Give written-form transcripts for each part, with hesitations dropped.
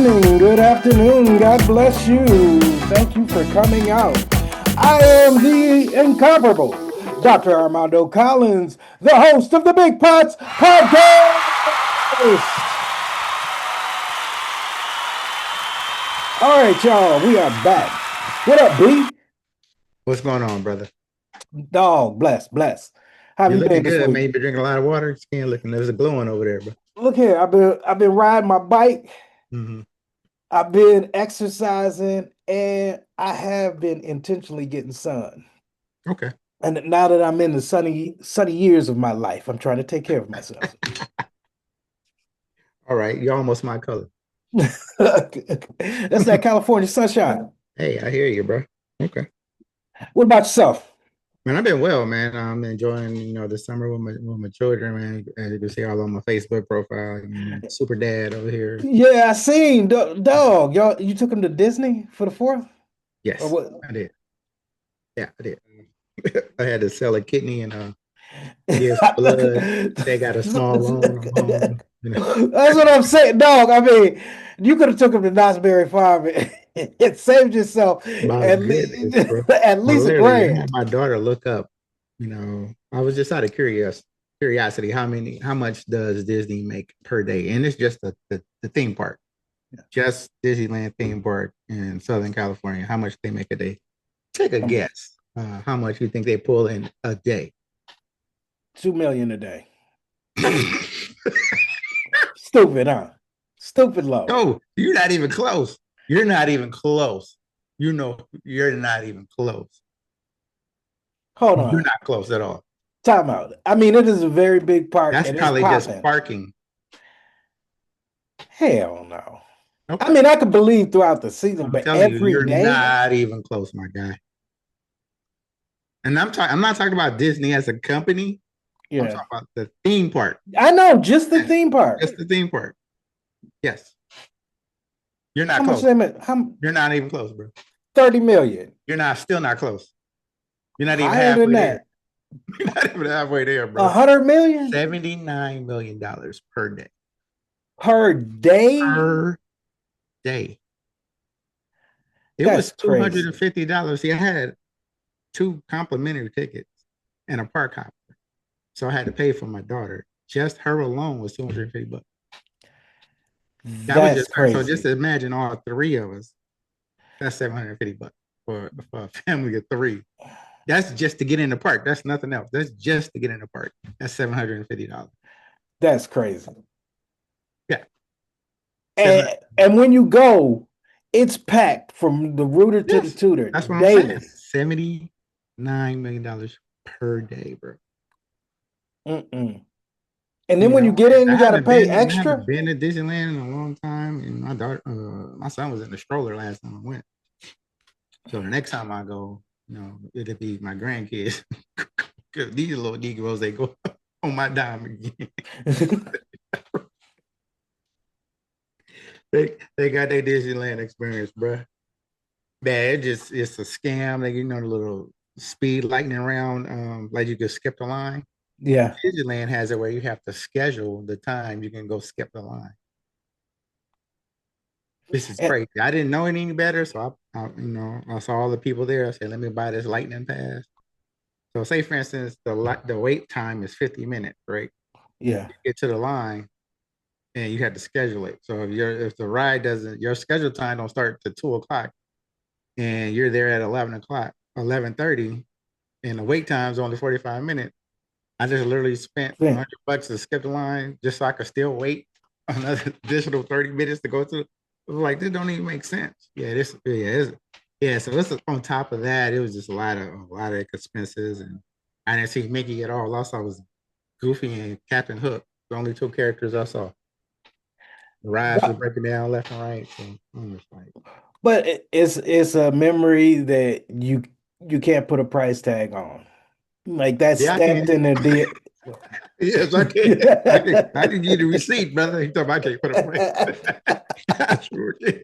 evening, good afternoon, God bless you. Thank you for coming out. I am the incomparable Dr. Armando Collins, the host of the BigPotz podcast. All right, y'all, we are back. What up, B? What's going on, brother? Dog, bless. How You're you looking been this good, week? man. You been drinking a lot of water. Skin looking, there's a glowing over there, bro. Look here, I've been riding my bike. Mm-hmm. I've been exercising, and I have been intentionally getting sun. Okay. And now that I'm in the sunny years of my life, I'm trying to take care of myself. All right. You're almost my color. That's that California sunshine. Hey, I hear you, bro. Okay. What about yourself? Man, I've been well, man. I'm enjoying, the summer with my children, man. As you can see all on my Facebook profile, super dad over here. Yeah, I seen dog. Y'all, you took him to Disney for the 4th? Or Yes, what? I did. Yeah, I did. I had to sell a kidney and give blood. They got a small loan. That's what I'm saying, dog. I mean, you could have took him to Knott's Berry Farm and saved yourself My at goodness, least bro. at I least a literally had grand. my daughter look up, I was just out of curiosity, how much does Disney make per day? And it's just the theme park, just Disneyland theme park in Southern California. How much they make a day? Take a guess. How much you think they pull in a day? 2 million a day. Stupid, huh? Stupid low. No, you're not even close. You're not even close. You're not even close. Hold You're on. not close at all. Time out. I mean, it is a very big park That's and it's probably just popping. parking. Hell no. Okay. I mean, I could believe throughout the season, I'm but telling you, every you're day. not even close, my guy. And I'm not talking about Disney as a company. I'm Yeah. talking about the theme park. I know, just the theme park. Just the theme park. Yes. You're How not much close. they make? You're not even close, bro. 30 million. You're still not close. You're not even Higher than halfway that. there. You're not even halfway there, bro. 100 million $79 million per day. per day. Per day. It That's was crazy. $250. See, I had 2 complimentary tickets and a park hopper. So I had to pay for my daughter. Just her alone was $250. That was That's just her. So crazy. just imagine all 3 of us. That's $750 for a family of 3. That's just to get in the park. That's nothing else. That's just to get in the park. That's $750. That's crazy. Yeah. And when you go, it's packed from the rooter to the tutor. That's what daily. I'm saying. $79 million per day, bro. Mm-mm. And then when you get in, you got to pay extra. I haven't been to Disneyland in a long time, and my son was in the stroller last time I went. So the next time I go, it'll be my grandkids. These little Negroes, they go on my dime again. they got their Disneyland experience, bro. Man, it's a scam. Like the little speed lightning round, like you could skip the line. Yeah. Disneyland has it where you have to schedule the time you can go skip the line. This is crazy. I didn't know any better, so I saw all the people there. I said, "Let me buy this lightning pass." So, say for instance, the wait time is 50 minutes, right? Yeah. You get to the line, and you have to schedule it. So if the ride doesn't, your scheduled time don't start to 2 o'clock, and you're there at 11 o'clock, 11:30, and the wait time is only 45 minutes. I just literally spent $100 to skip the line just so I could still wait another additional 30 minutes to go through. I was like, this don't even make sense. So this on top of that, it was just a lot of expenses, and I didn't see Mickey at all. All I saw was Goofy and Captain Hook, the only 2 characters I saw. The rides were breaking down left and right. So I'm just like, but it's a memory that you can't put a price tag on. Like that's stamped in the deal. Yes, I can. I can give you the receipt, brother. He told me I can't put a price. I sure can.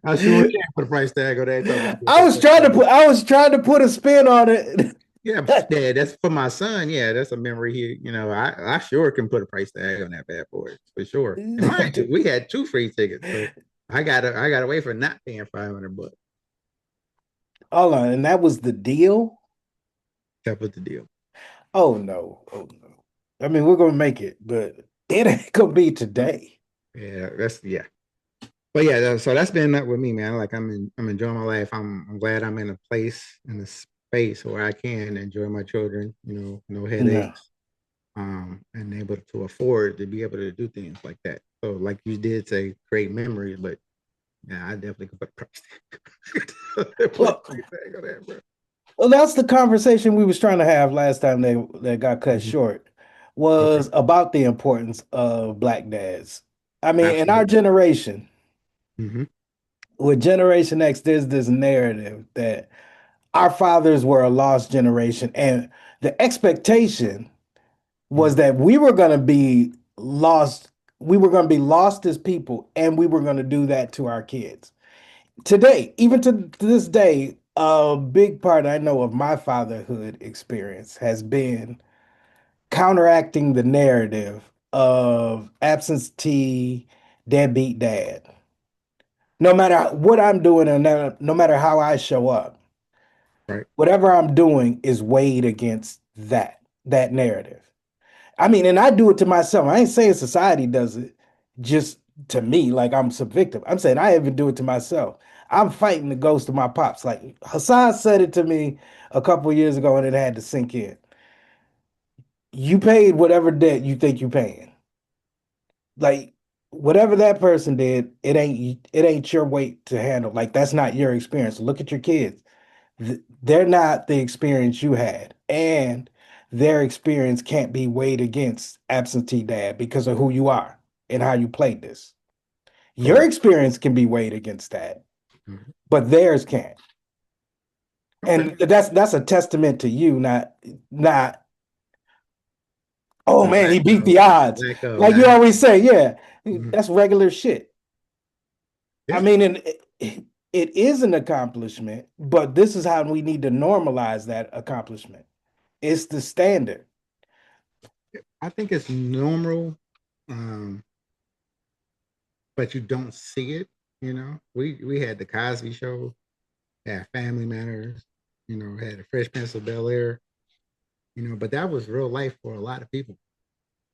I sure can put a price tag on that. I was trying to put a spin on it. Yeah, yeah, that's for my son. Yeah, that's a memory here. I sure can put a price tag on that bad boy for sure. And mind you, we had two free tickets, so I gotta wait for not paying $500. Hold on, and that was the deal? That was the deal. Oh no. Oh no. I mean, we're gonna make it, but it ain't gonna be today. Yeah, yeah. But yeah, so that's been up with me, man. Like I'm enjoying my life. I'm glad I'm in a place in a space where I can enjoy my children. No No. headaches. And able to afford to be able to do things like that. So, like you did say, great memories, but yeah, I definitely could put a price tag. Put a Well, price tag on that, bro. well, that's the conversation we was trying to have last time they got cut Mhm. short Okay, was about the importance of black dads. I mean, in our absolutely. generation, Hmm. with Generation X, there's this narrative that our fathers were a lost generation, and the expectation was Hmm. that we were going to be lost. We were going to be lost as people, and we were going to do that to our kids. Today, even to this day, a big part I know of my fatherhood experience has been counteracting the narrative of absentee, deadbeat dad. No matter what I'm doing, and no matter how I show up, Right. whatever I'm doing is weighed against that narrative. I mean, and I do it to myself. I ain't saying society does it just to me, like I'm some victim. I'm saying I even do it to myself. I'm fighting the ghost of my pops. Like Hassan said it to me a couple of years ago, and it had to sink in. You paid whatever debt you think you're paying. Like whatever that person did, it ain't your weight to handle. Like that's not your experience. Look at your kids. They're not the experience you had, and their experience can't be weighed against absentee dad because of who you are and how you played this. Your Correct. experience can be weighed against that, Mhm. but theirs can't. Okay. And that's a testament to you, not, oh The man, he lack beat of, the odds. lack of Like you not. always say, yeah, Mhm. that's regular shit. I Yeah. mean, and it is an accomplishment, but this is how we need to normalize that accomplishment. It's the standard. I think it's normal, um, but you don't see it. We had the Cosby Show, had Family Matters, had the Fresh Prince of Bel Air, but that was real life for a lot of people.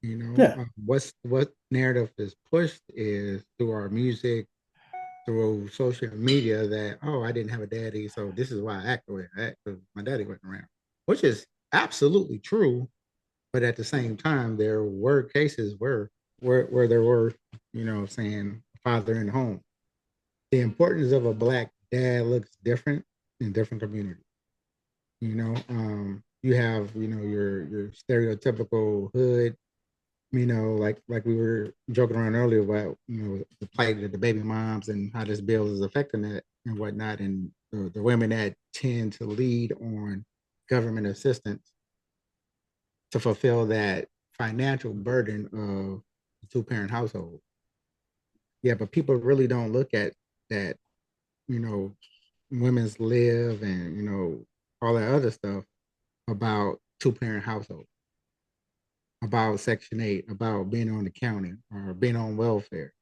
Yeah. What narrative is pushed is through our music, through social media that, oh, I didn't have a daddy, so this is why I act the way I act because my daddy wasn't around, which is absolutely true. But at the same time, there were cases where there were, saying father in the home. The importance of a black dad looks different in different communities. You have, your stereotypical hood, like we were joking around earlier about, the plight of the baby moms and how this bill is affecting that and whatnot, and the women that tend to lead on government assistance to fulfill that financial burden of the two-parent household. Yeah, but people really don't look at that, you know, women's live and, all that other stuff about two-parent household, about Section 8, about being on the county or being on welfare.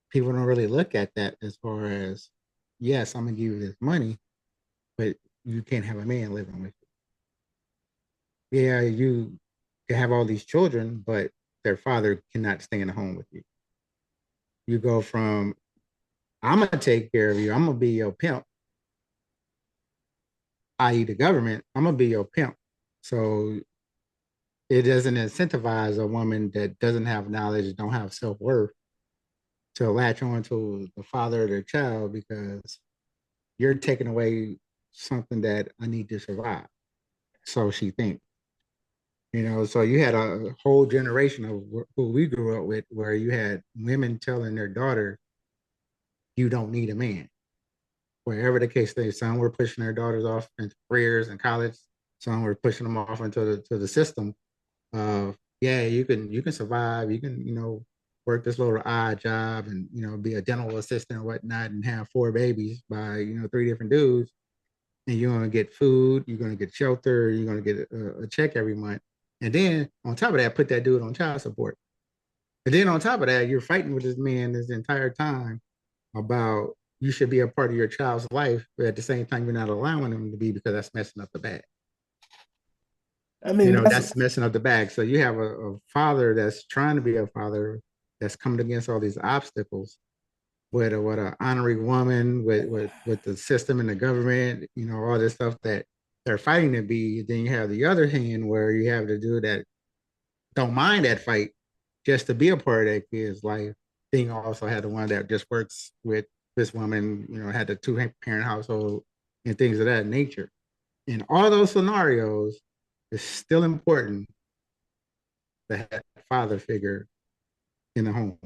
People don't really look at that as far as, yes, I'm gonna give you this money, but you can't have a man living with you. Yeah, you can have all these children, but their father cannot stay in the home with you. You go from, I'm gonna take care of you, I'm gonna be your pimp, i.e., the government, I'm gonna be your pimp. So it doesn't incentivize a woman that doesn't have knowledge, don't have self worth, to latch on to the father of their child because you're taking away something that I need to survive. So she thinks. So you had a whole generation of who we grew up with where you had women telling their daughters, you don't need a man. Wherever the case may be, some were pushing their daughters off into careers and college, some were pushing them off into the system of, yeah, you can survive, you can, work this little odd job and, be a dental assistant or whatnot and have four babies by, three different dudes. and you're going to get food, you're going to get shelter, you're going to get a check every month. And then on top of that, put that dude on child support. And then on top of that, you're fighting with this man this entire time about you should be a part of your child's life, but at the same time, you're not allowing them to be because that's messing up the bag. I mean, That's messing up the bag. So you have a father that's trying to be a father that's coming against all these obstacles with a honoring woman, with the system and the government, all this stuff that they're fighting to be. Then you have the other hand where you have to do that, don't mind that fight just to be a part of that kid's life. Then you also have the one that just works with this woman, had the two parent household and things of that nature. In all those scenarios, it's still important to have a father figure in the home.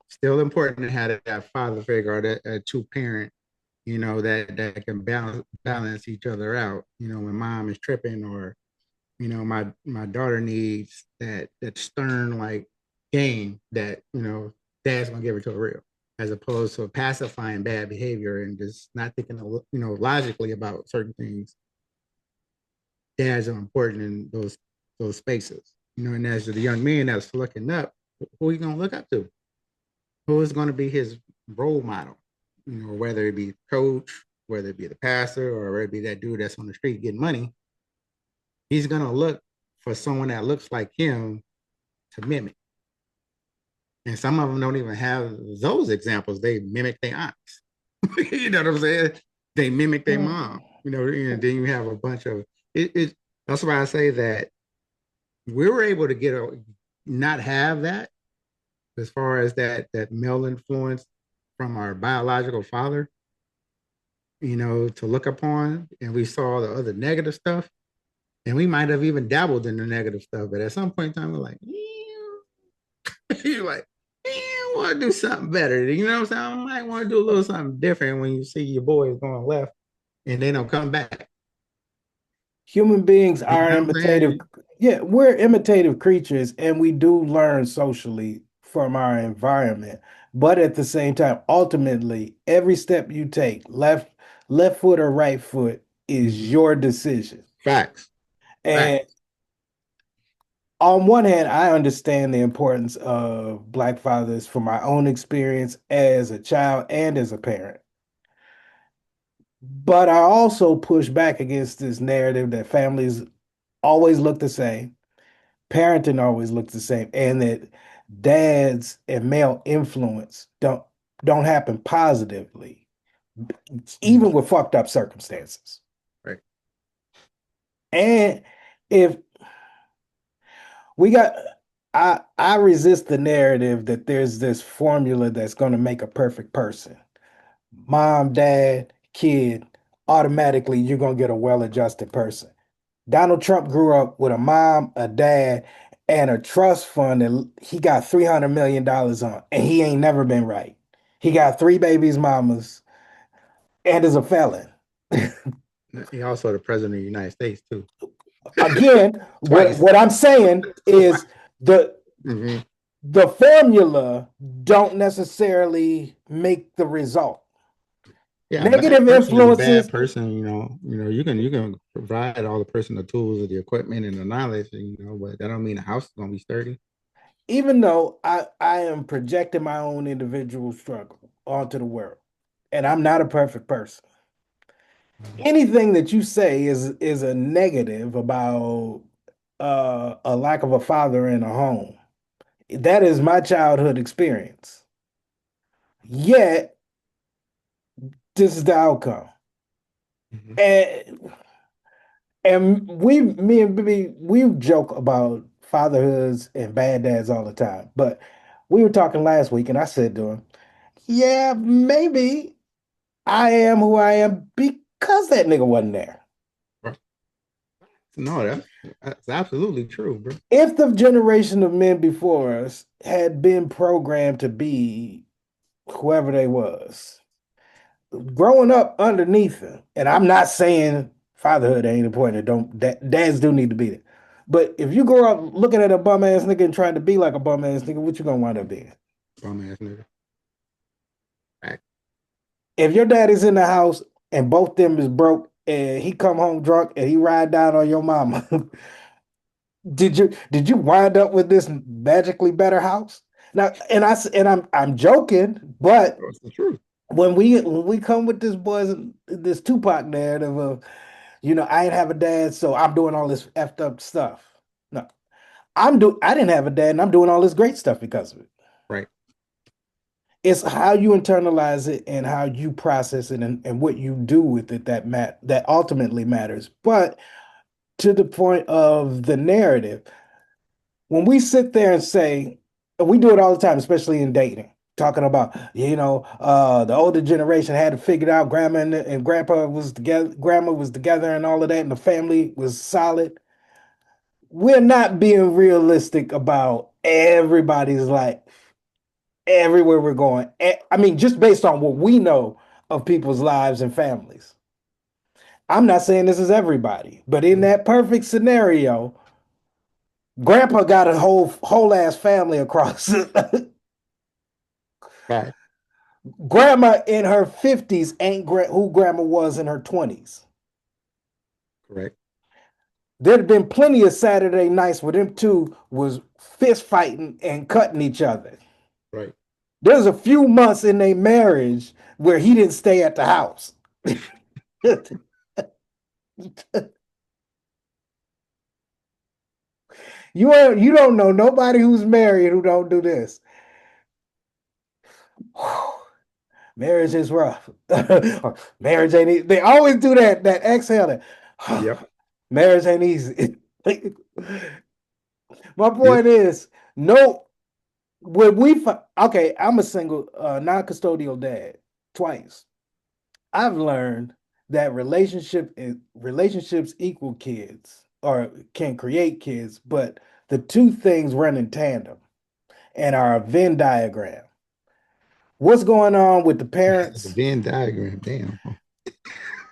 Still important to have that father figure or that two parent, that can balance each other out. When mom is tripping, or my daughter needs that stern like game that dad's gonna give her to a real, as opposed to pacifying bad behavior and just not thinking logically about certain things. Dads are important in those spaces. And as the young man that's looking up, who are you gonna look up to? Who is going to be his role model? Whether it be coach, whether it be the pastor, or whether it be that dude that's on the street getting money, he's going to look for someone that looks like him to mimic. And some of them don't even have those examples. They mimic their aunts. You know what I'm saying? They mimic their mom. And then you have a bunch of it. That's why I say that we were able to not have that, as far as that male influence from our biological father, to look upon. And we saw the other negative stuff. And we might have even dabbled in the negative stuff. But at some point in time, we're like, you're like, I want to do something better. You know what I'm saying? I might want to do a little something different when you see your boys going left and they don't come back. Human beings You are know what I'm imitative. saying? Yeah, we're imitative creatures and we do learn socially from our environment. But at the same time, ultimately, every step you take, left foot or right foot, is Mm-hmm. your decision. Facts. And Facts. on one hand, I understand the importance of Black fathers from my own experience as a child and as a parent. But I also push back against this narrative that families always look the same, parenting always looks the same, and that dads and male influence don't happen positively, Mm-hmm. even with fucked up circumstances. Right. And if we got I resist the narrative that there's this formula that's going to make a perfect person. Mom, dad, kid, automatically you're going to get a well-adjusted person. Donald Trump grew up with a mom, a dad, and a trust fund that he got $300 million on, and he ain't never been right. He got three babies, mamas, and is a felon. He also the president of the United States too. Again, what, Twice. what I'm saying is Twice. the Mm-hmm. the formula don't necessarily make the result. Yeah, a bad Negative person is a bad influences, person. You can provide all the person the tools and the equipment and the knowledge, but that don't mean the house is gonna be sturdy. even though I am projecting my own individual struggle onto the world, and I'm not a perfect person. Anything that you say is a negative about a lack of a father in a home. That is my childhood experience. Yet this is the outcome. Mm-hmm. And me and Bibi, we joke about fatherhoods and bad dads all the time. But we were talking last week, and I said to him, "Yeah, maybe I am who I am because that nigga wasn't there." No, that's absolutely true, bro. If the generation of men before us had been programmed to be whoever they was, growing up underneath them, and I'm not saying fatherhood ain't important, don't dads do need to be there. But if you grow up looking at a bum ass nigga and trying to be like a bum ass nigga, what you gonna wind up being? Bum ass nigga. Fact. If your daddy's in the house and both them is broke and he come home drunk and he ride down on your mama. Did you wind up with this magically better house? Now, I'm joking, but That's the truth. when we come with this Tupac narrative of, I ain't have a dad, so I'm doing all this effed up stuff. No, I didn't have a dad, and I'm doing all this great stuff because of it. Right. It's how you internalize it and how you process it, and what you do with it that ultimately matters. But to the point of the narrative, when we sit there and say, and we do it all the time, especially in dating, talking about, the older generation had to figure it out, grandma and grandpa was together, grandma was together and all of that, and the family was solid. We're not being realistic about everybody's life, everywhere we're going. I mean, just based on what we know of people's lives and families. I'm not saying this is everybody, but in Mhm. that perfect scenario, grandpa got a whole ass family across. Right. Grandma in her 50s ain't who grandma was in her 20s. Correct. There'd have been plenty of Saturday nights where them two was fist fighting and cutting each other. Right. There's a few months in their marriage where he didn't stay at the house. You don't know nobody who's married who don't do this. Marriage is rough. Marriage ain't easy. They always do that exhale. Yep. Marriage ain't easy. My Yep. point is, no, when okay, I'm a single, non-custodial dad twice. I've learned that relationships equal kids or can create kids, but the two things run in tandem and are a Venn diagram. What's going on with the The parents? Venn diagram. Damn.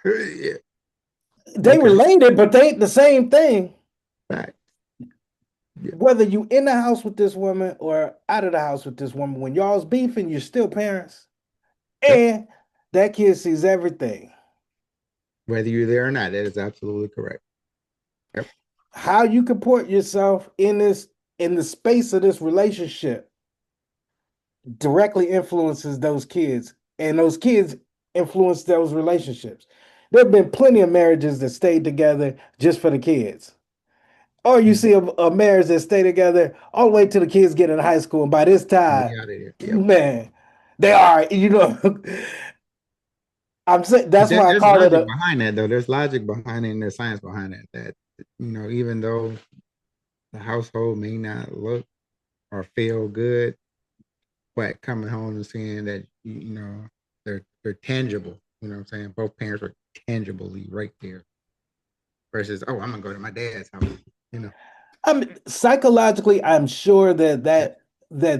Yeah. They Okay. related, but they ain't the same thing. Right. Yeah. Whether you in the house with this woman or out of the house with this woman, when y'all's beefing, you're still parents. Yep. And that kid sees everything. Whether you're there or not, that is absolutely correct. Yep. How you comport yourself in the space of this relationship directly influences those kids, and those kids influence those relationships. There have been plenty of marriages that stayed together just for the kids. Or you Mhm. see a marriage that stay together all the way till the kids get in high school, and by this And they time, out of there. Yep. man, they are, I'm saying But that's why I there's call it logic a. behind that, though. There's logic behind it and there's science behind it. That, even though the household may not look or feel good, but coming home and seeing that, they're tangible. You know what I'm saying? Both parents are tangibly right there versus, oh, I'm gonna go to my dad's house. You know. Psychologically, I'm sure that Yep.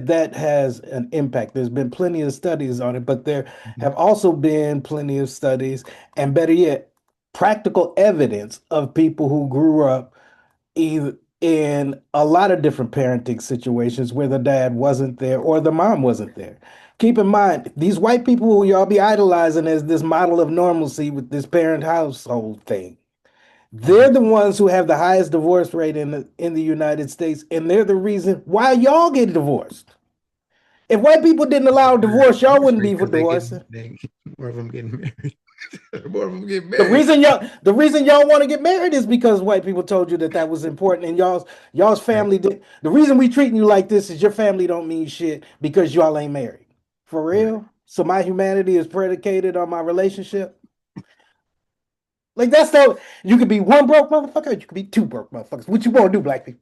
that has an impact. There's been plenty of studies on it, but there Mhm. have also been plenty of studies, and better yet, practical evidence of people who grew up either in a lot of different parenting situations where the dad wasn't there or the mom wasn't there. Keep in mind, these white people who y'all be idolizing as this model of normalcy with this parent household thing. Mhm. They're the ones who have the highest divorce rate in the United States, and they're the reason why y'all get divorced. If white people didn't allow Higher divorce, y'all divorce wouldn't rate be for because they get divorcing. they more of them getting married. More of them get The married. reason y'all the reason y'all want to get married is because white people told you that that was important, and y'all's Right. family did. The reason we treating you like this is your family don't mean shit because y'all ain't married. For Right. real? So my humanity is predicated on my relationship. Like that's the you could be one broke motherfucker, you could be two broke motherfuckers. What you want to do, black people?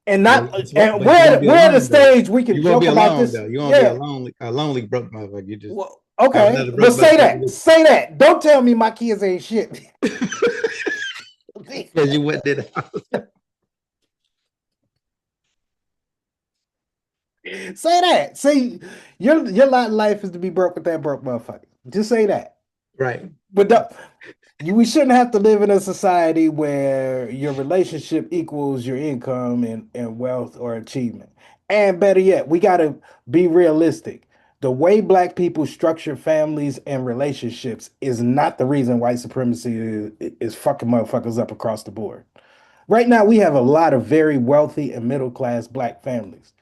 And Well, not guess what? and But you won't be we're at a alone though. stage we can You won't be joke about alone this. though. You won't be Yeah. a lonely broke motherfucker. You just Well, have okay. another Well, broke say motherfucker that. with Say that. Don't tell me my kids ain't shit. you. Because you went to the house. Say that. Say your lot in life is to be broke with that broke motherfucker. Just say that. Right. But we shouldn't have to live in a society where your relationship equals your income and wealth or achievement. And better yet, we got to be realistic. The way black people structure families and relationships is not the reason white supremacy is fucking motherfuckers up across the board. Right now, we have a lot of very wealthy and middle class black families.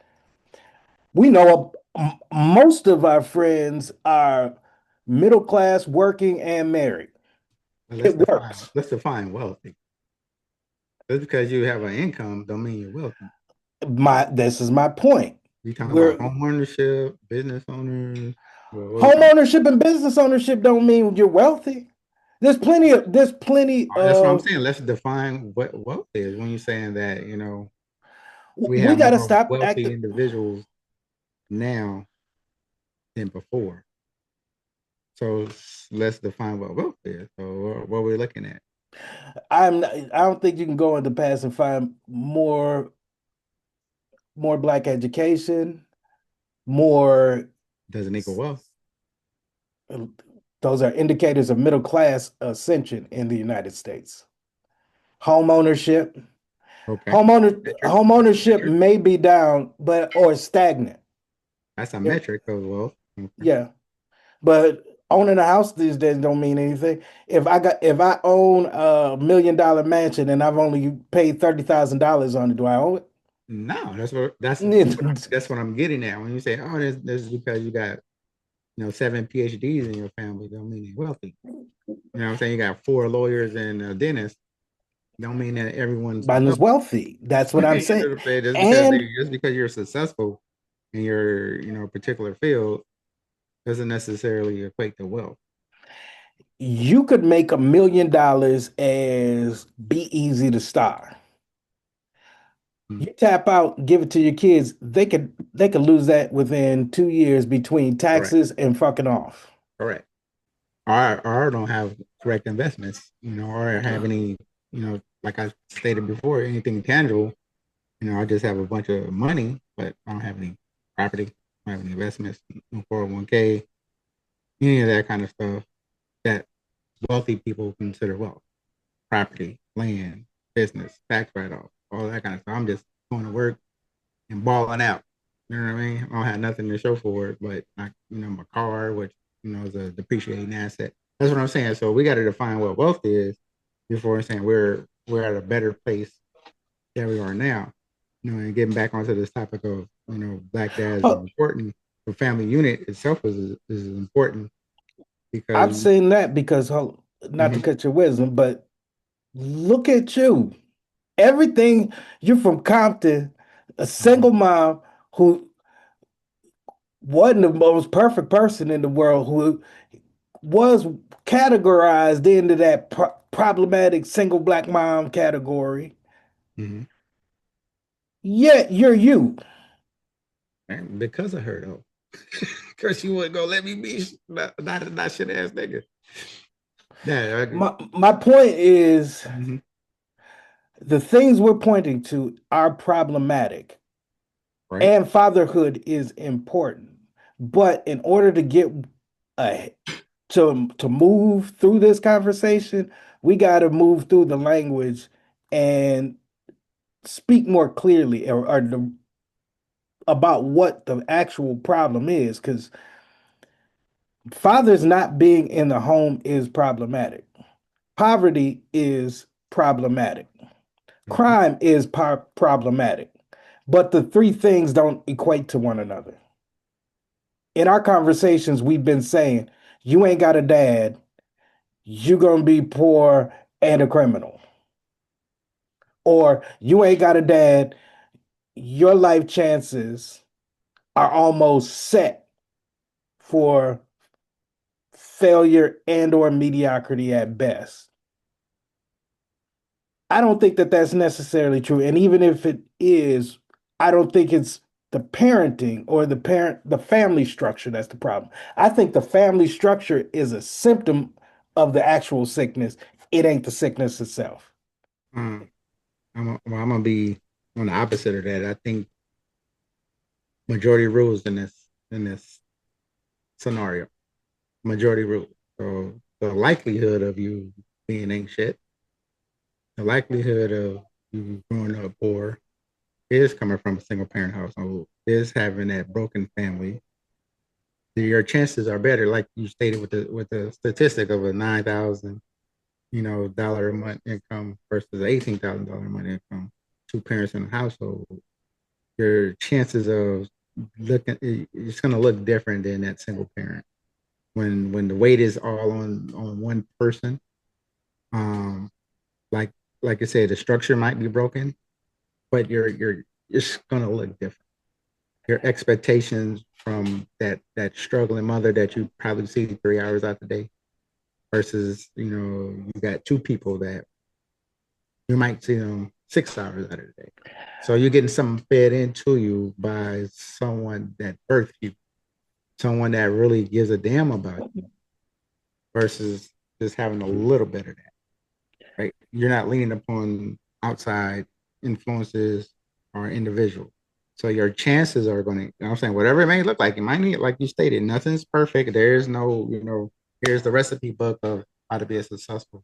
We know most of our friends are middle class, working, and married. But It works. let's define wealthy. Just because you have an income don't mean you're wealthy. This is my point. We talking about We're home ownership, business owners. What we home talking ownership and business ownership don't mean you're wealthy. There's plenty about? That's what I'm of saying. Let's define what wealth is when you're saying that, we we have got to more stop wealthy acting. individuals now than before. So let's define what wealth is. So what we're looking at. I don't think you can go in the past and find more black education, more. Doesn't equal wealth. Those are indicators of middle class ascension in the United States. Home ownership, Okay. Metric. home That's a ownership metric. may be down, but or stagnant. That's a If, metric of wealth. Okay. yeah, but owning a house these days don't mean anything. If I own $1 million mansion and I've only paid $30,000 on it, do I own No, it? that's what I'm getting at. When you say, oh, this is because you got, 7 PhDs in your family, don't mean you're wealthy. You know what I'm saying? You got 4 lawyers and a dentist, don't mean that everyone's Mine is wealthy. wealthy. That's what I'm You know saying. what I'm saying? And Just because you're successful in your, particular field doesn't necessarily equate to wealth. you could make $1 million as be easy to start. Mm, You tap out, give it to your kids, they could lose that within 2 years between correct. taxes and fucking off. Correct. Or don't have correct investments, or have any, like I stated before, anything tangible. I just have a bunch of money, but I don't have any property, I don't have any investments, no 401k, any of that kind of stuff that wealthy people consider wealth. Property, land, business, tax write-off, all that kind of stuff. I'm just going to work and balling out. You know what I mean? I don't have nothing to show for it, but my car, which is a depreciating asset. That's what I'm saying. So we got to define what wealth is before saying we're at a better place than we are now. And getting back onto this topic of black dads are Oh, important. The family unit itself is important I've because seen that because not to Mhm, cut your wisdom, but look at you. Everything you're from Compton, a mhm, single mom who wasn't the most perfect person in the world, who was categorized into that problematic single black mom category. mhm. Yet you're you. And because of her though, because she wouldn't go let me be not shit ass nigga. Yeah, I agree. My point is Mhm. the things we're pointing to are problematic, Right. and fatherhood is important. But in order to get uh, to move through this conversation, we got to move through the language and speak more clearly about what the actual problem is. Because fathers not being in the home is problematic. Poverty is problematic. Mhm. Crime is problematic. But the three things don't equate to one another. In our conversations, we've been saying, you ain't got a dad, you're going to be poor and a criminal. Or you ain't got a dad, your life chances are almost set for failure and or mediocrity at best. I don't think that that's necessarily true. And even if it is, I don't think it's the parenting or the family structure that's the problem. I think the family structure is a symptom of the actual sickness. It ain't the sickness itself. Um, I'm gonna be on the opposite of that. I think majority rules in this scenario. Majority rules. So the likelihood of you being ain't shit, the likelihood of you growing up poor is coming from a single parent household, is having that broken family, your chances are better, like you stated with the statistic of a $9,000 dollar a month income versus $18,000 a month income, two parents in a household. Your chances of looking it's going to look different than that single parent when the weight is all on one person. Um, like like I said, the structure might be broken, but you're it's going to look different. Your expectations from that struggling mother that you probably see 3 hours out the day versus you got two people that you might see them 6 hours out of the day. So you're getting something fed into you by someone that birthed you, someone that really gives a damn about you versus just having a little bit of that, right? You're not leaning upon outside influences or individual. So your chances are going to, I'm saying, whatever it may look like, it might need, like you stated, nothing's perfect. There's no, here's the recipe book of how to be a successful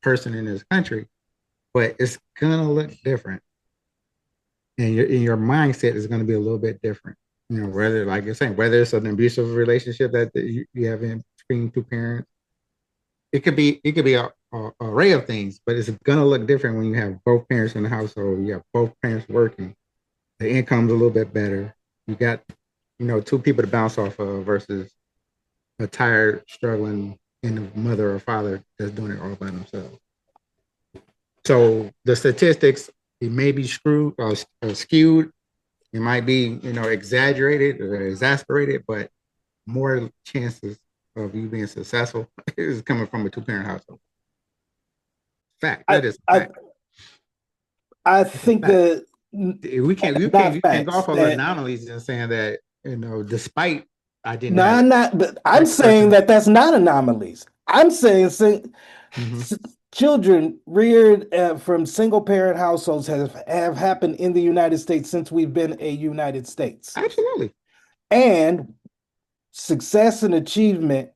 person in this country, but it's going to look different. And your mindset is going to be a little bit different. Whether, like you're saying, whether it's an abusive relationship that you have in between two parents, it could be a array of things, but it's gonna look different when you have both parents in the household. You have both parents working. The income's a little bit better. You got two people to bounce off of versus a tired, struggling mother or father that's doing it all by themselves. So the statistics, it may be skewed. It might be exaggerated or exasperated, but more chances of you being successful is coming from a two-parent household. Fact. I That is I fact. I It's a think fact. that We can't you can't not you can't go facts off of that anomalies and saying that despite I didn't no, have I'm not. But I'm X saying person. that that's not anomalies. I'm saying Mm-hmm. children reared from single parent households have happened in the United States since we've been a United States, Absolutely. and success and achievement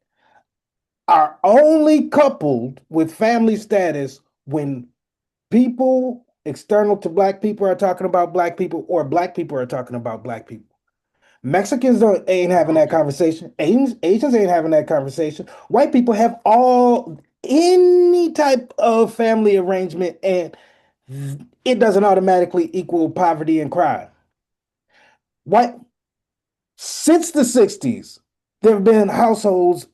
are only coupled with family status when people external to black people are talking about black people or black people are talking about black people. Mexicans don't ain't having that Okay. conversation. Asians ain't having that conversation. White people have all any type of family arrangement, and it doesn't automatically equal poverty and crime. White since the 60s, there have been households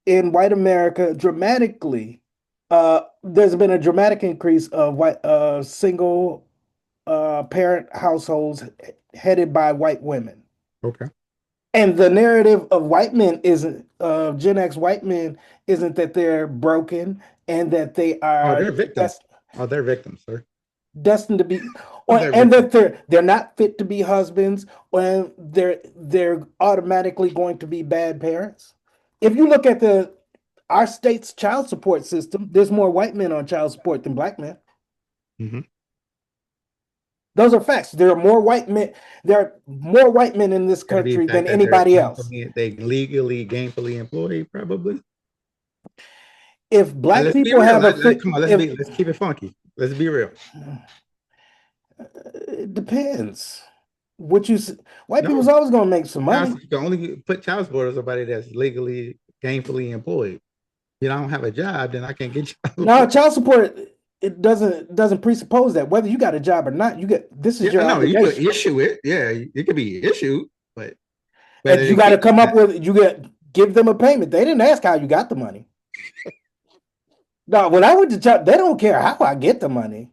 in white America dramatically. There's been a dramatic increase of white single parent households headed by white women. Okay. And the narrative of white men isn't Gen X white men isn't that they're broken and that they Oh, are they're victims. Oh, they're victims, sir. destined to be, Oh, or they're and victims. that they're not fit to be husbands, or they're automatically going to be bad parents. If you look at the our state's child support system, there's more white men on child support than black men. Mm-hmm. Those are facts. There are more white men. There are more white men in this Could it be the country than fact that they're anybody else. they legally gainfully employed, probably? If black Let's be people real. have a fit, Come on, if let's keep it funky. Let's be real. it depends. What you white people's No, always gonna make some money. you can only put child support on somebody that's legally gainfully employed. You don't have a job, then I can't get child Now, support. child support it doesn't presuppose that whether you got a job or not, you get this is Yeah, I your know you could obligation. issue it. Yeah, it could be issued, but whether And you they got to keep come up that, with you get give them a payment. They didn't ask how you got the money. No, when I went to child, they don't care how I get the money.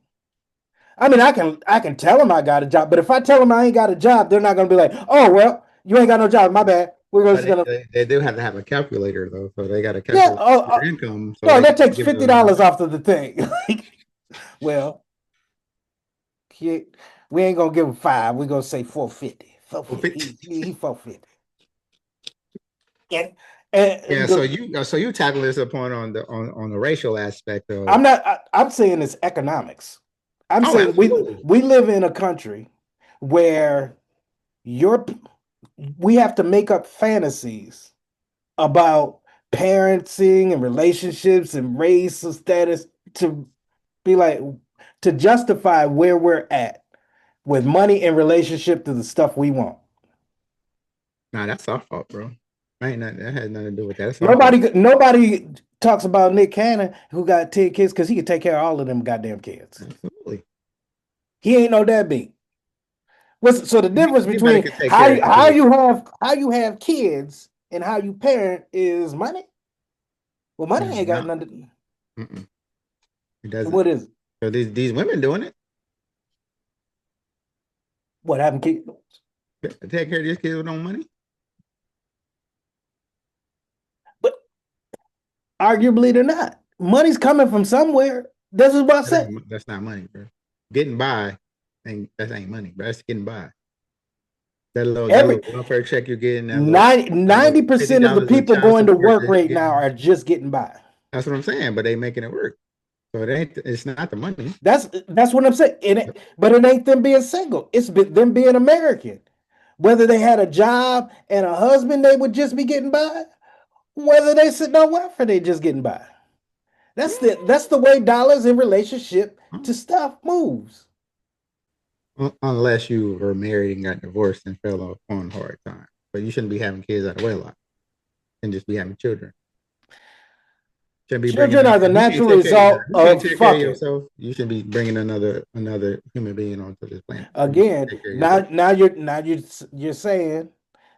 I mean, I can tell them I got a job, but if I tell them I ain't got a job, they're not gonna be like, oh well, you ain't got no job. My bad. We're but just gonna they do have to have a calculator though, so they got to yeah. calculate your income so No, they that can takes give $50 off of the thing. Well, he, we ain't gonna give him five. We're gonna say 450. 450. 50. He 450. And, and Yeah, so you tackle this upon on the racial aspect of. I'm not. I'm saying it's economics. I'm Oh, saying we absolutely. we live in a country where your we have to make up fantasies about parenting and relationships and race and status to be like to justify where we're at with money in relationship to the stuff we want. Nah, that's our fault, bro. Ain't nothing that has nothing to do with that. It's all for Nobody talks about Nick Cannon who got 10 kids because he could take care of all of them goddamn kids. absolutely. He ain't no deadbeat. So the difference Anybody between can take care of their kids. how you have kids and how you parent is money. Well, money ain't got No, nothing. mm-mm, it doesn't. What is it? So these women doing it. What having kids? Take care of these kids with no money. But arguably they're not. Money's coming from somewhere. This is what I said. That's not money, bro. Getting by, that ain't money, bro. That's getting by. That Every little welfare check you're getting, that little 90% of the $50 of people child going to support work that you're right now getting. are just getting by. That's what I'm saying. But they making it work. So it's not the money. That's what I'm saying. But it ain't them being single. It's them being American. Whether they had a job and a husband, they would just be getting by. Whether they sitting on welfare, they just getting by. That's the way dollars in relationship to stuff moves. Unless you were married and got divorced and fell off on hard time. But you shouldn't be having kids out of wedlock and just be having children. Shouldn't be bringing Children up are the if you can't natural take care result you can't of take care of fucking. yourself. You shouldn't be bringing another human being onto this planet. You Again, take care of yourself. now you're saying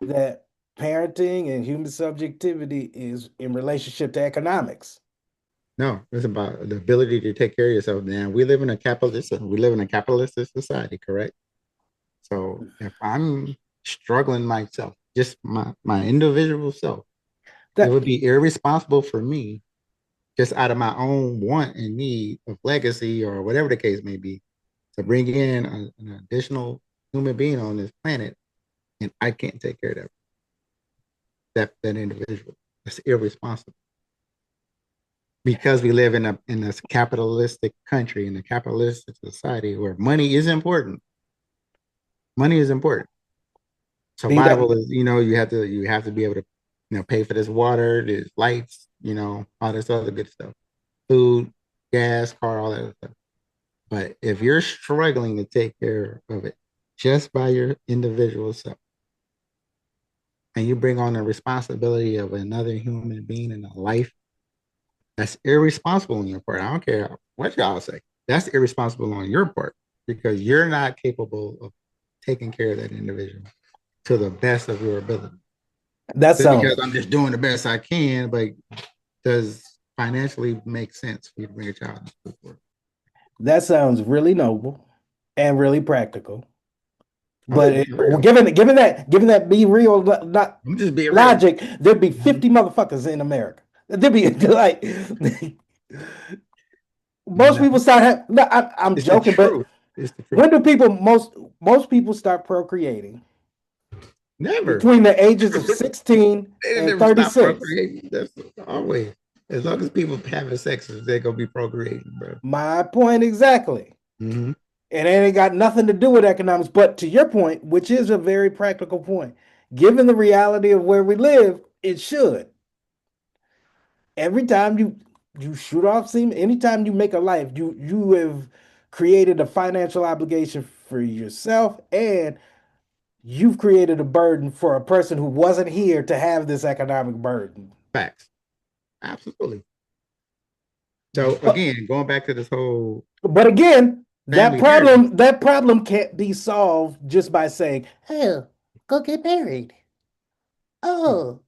that parenting and human subjectivity is in relationship to economics. No, it's about the ability to take care of yourself. Now we live in a capitalistic society, correct? So if I'm struggling myself, just my individual self, it That would be irresponsible for me, just out of my own want and need of legacy or whatever the case may be, to bring in an additional human being on this planet, and I can't take care of that individual. That's irresponsible because we live in this capitalistic country, in a capitalistic society where money is important. Money is important. be that Survival is, you have to be able to, pay for this water, this lights, all this other good stuff, food, gas, car, all that stuff. But if you're struggling to take care of it just by your individual self, and you bring on the responsibility of another human being in a life, that's irresponsible on your part. I don't care what y'all say. That's irresponsible on your part because you're not capable of taking care of that individual to the best of your ability. that Just because sounds I'm just doing the best I can, but does financially make sense for you to bring a child into the world? that sounds really noble and really practical. I'm But just being real. given that be real not I'm just being real. logic, there'd be Mhm. 50 motherfuckers in America. There'd be like most No, people start having. No, I'm it's the joking, but truth. It's the truth. when do people most people start procreating? Never. Between the ages of 16 They and never stop 36. procreating. That's always. As long as people having sex, they're gonna be procreating, bro. My point exactly. Mm-hmm. And it ain't got nothing to do with economics. But to your point, which is a very practical point, given the reality of where we live, it should. Every time you shoot off seam, anytime you make a life, you have created a financial obligation for yourself, and you've created a burden for a person who wasn't here to have this economic burden. Facts. Absolutely. So But again, going back to this whole but again, that family narrative, problem that problem can't be solved just by saying, "Oh, go get married." Oh,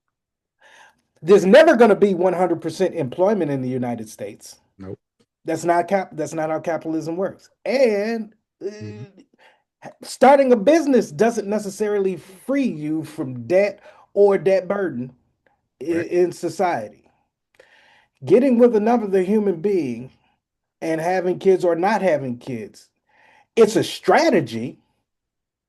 there's never going to be 100% employment in the United States. nope. That's not how capitalism works. And Mm-hmm. starting a business doesn't necessarily free you from debt or debt burden Correct. in society. Getting with another human being and having kids or not having kids, it's a strategy,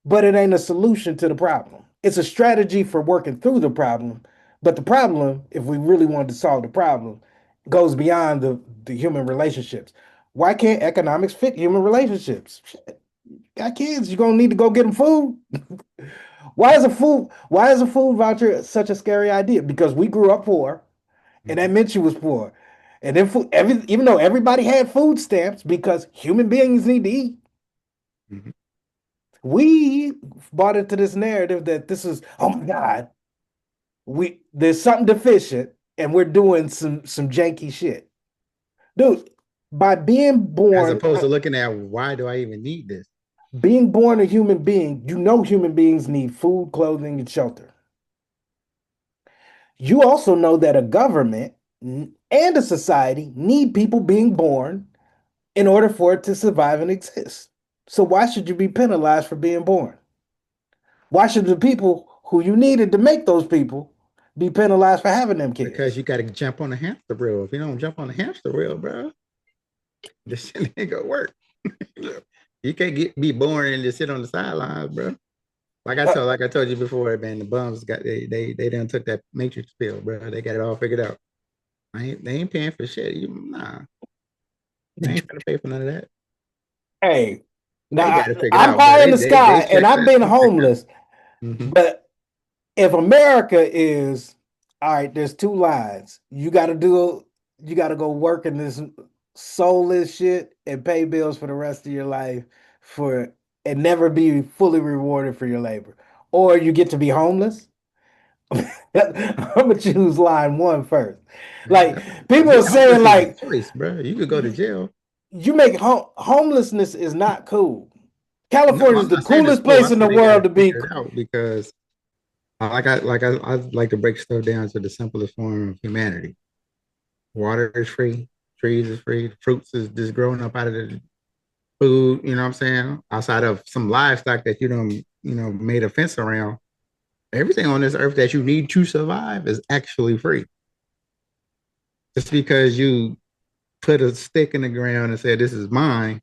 but it ain't a solution to the problem. It's a strategy for working through the problem, but the problem, if we really wanted to solve the problem, goes beyond the human relationships. Why can't economics fit human relationships? Shit. Got kids, you're gonna need to go get them food. Why is a food voucher such a scary idea? Because we grew up poor, and Mm-hmm. that meant you was poor. And then even though everybody had food stamps because human beings need to eat, Mm-hmm. we bought into this narrative that this is, oh my God, There's something deficient, and we're doing some janky shit, dude. By As opposed to looking at why do I even need this? being born a human being, you know human beings need food, clothing, and shelter. You also know that a government and a society need people being born in order for it to survive and exist. So why should you be penalized for being born? Why should the people who you needed to make those people be penalized for having them Because kids? you got to jump on the hamster wheel. If you don't jump on the hamster wheel, bro, this shit ain't gonna work. You can't be born and just sit on the sidelines, bro. Uh, Like I told you before, man. The bums got they done took that matrix pill, bro. They got it all figured out. They ain't paying for shit. Nah, they ain't gonna pay for none of that. hey, now They got it figured I'm out, bro. high in the They sky and checked I've that. been They checked that. homeless, Mm-hmm. but if America is all right, there's two lines. You got to go work in this soulless shit and pay bills for the rest of your life for and never be fully rewarded for your labor. Or you get to be homeless. I'm gonna choose line one first. Man, Like people are being saying, homeless is a like choice, bro. You could go to jail. you make homelessness is not cool. No, California is I'm the not saying it's coolest cool. I place in say the they got world to to be. figure it out because I like to break stuff down to the simplest form of humanity. Water is free, trees is free, fruits is just growing up out of the food. You know what I'm saying? Outside of some livestock that you don't, made a fence around. Everything on this earth that you need to survive is actually free. Just because you put a stick in the ground and say this is mine,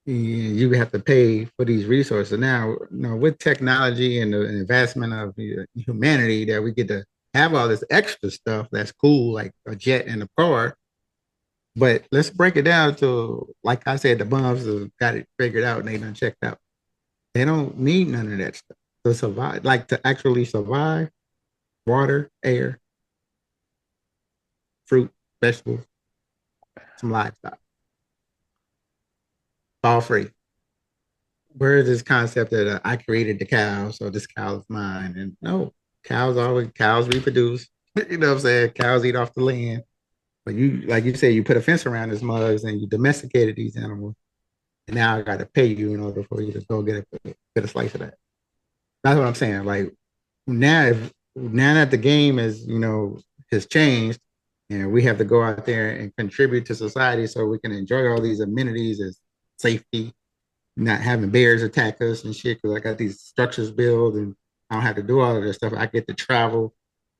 you have to pay for these resources. Now, with technology and the advancement of humanity, that we get to have all this extra stuff that's cool, like a jet and a car. But let's break it down to, like I said, the bums have got it figured out and they done checked out. They don't need none of that stuff to survive, like to actually survive. Water, air, fruit, vegetables, some livestock, all free. Where is this concept that I created the cow, so this cow is mine? And no, cows reproduce. You know what I'm saying? Cows eat off the land. But you, like you say, you put a fence around these mugs and you domesticated these animals. And now I got to pay you in order for you to go get a slice of that. That's what I'm saying. Like now that the game is, has changed, and we have to go out there and contribute to society so we can enjoy all these amenities as safety, not having bears attack us and shit, because I got these structures built and I don't have to do all of this stuff. I get to travel,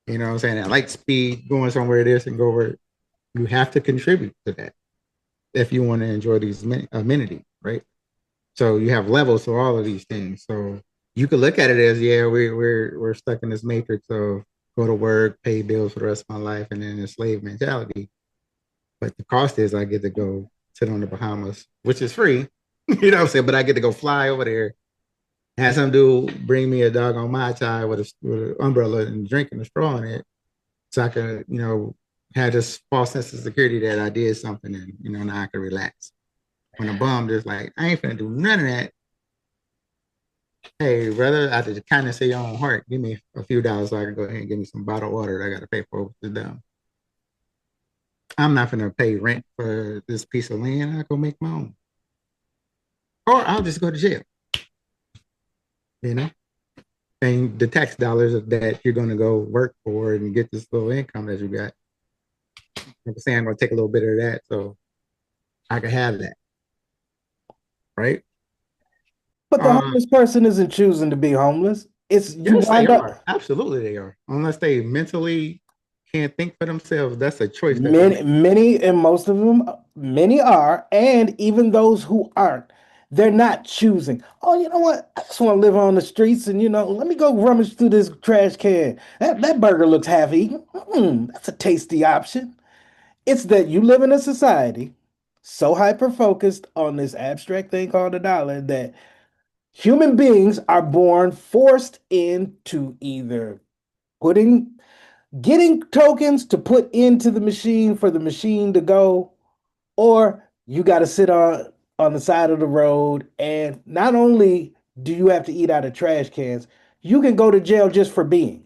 you know what I'm saying, at light speed, going somewhere this and go over. You have to contribute to that if you want to enjoy these amenities, right? So you have levels to all of these things. So you could look at it as, yeah, we're stuck in this matrix of go to work, pay bills for the rest of my life, and then a slave mentality. But the cost is I get to go sit on the Bahamas, which is free. You know what I'm saying? But I get to go fly over there, have some dude bring me a dog on my tie with an umbrella and drinking a straw in it. So I could, have this false sense of security that I did something and, now I can relax. When a bum just like, I ain't finna do none of that. Hey, brother, I just kind of say your own heart. Give me a few dollars so I can go ahead and give me some bottled water that I got to pay for. I'm not going to pay rent for this piece of land. I go make my own. Or I'll just go to jail, you know? And the tax dollars that you're going to go work for and get this little income that you got. Like I say, I'm going to take a little bit of that so I can have that, right? But the Uh, homeless person isn't choosing to be homeless. It's you yes, they wind are. up Absolutely, they are. Unless they mentally can't think for themselves, that's a choice that they many, make. many, and most of them, many are, and even those who aren't, they're not choosing. Oh, you know what? I just want to live on the streets, and let me go rummage through this trash can. That burger looks half eaten. That's a tasty option. It's that you live in a society so hyper focused on this abstract thing called a dollar that human beings are born forced into either putting getting tokens to put into the machine for the machine to go, or you got to sit on the side of the road. And not only do you have to eat out of trash cans, you can go to jail just for being.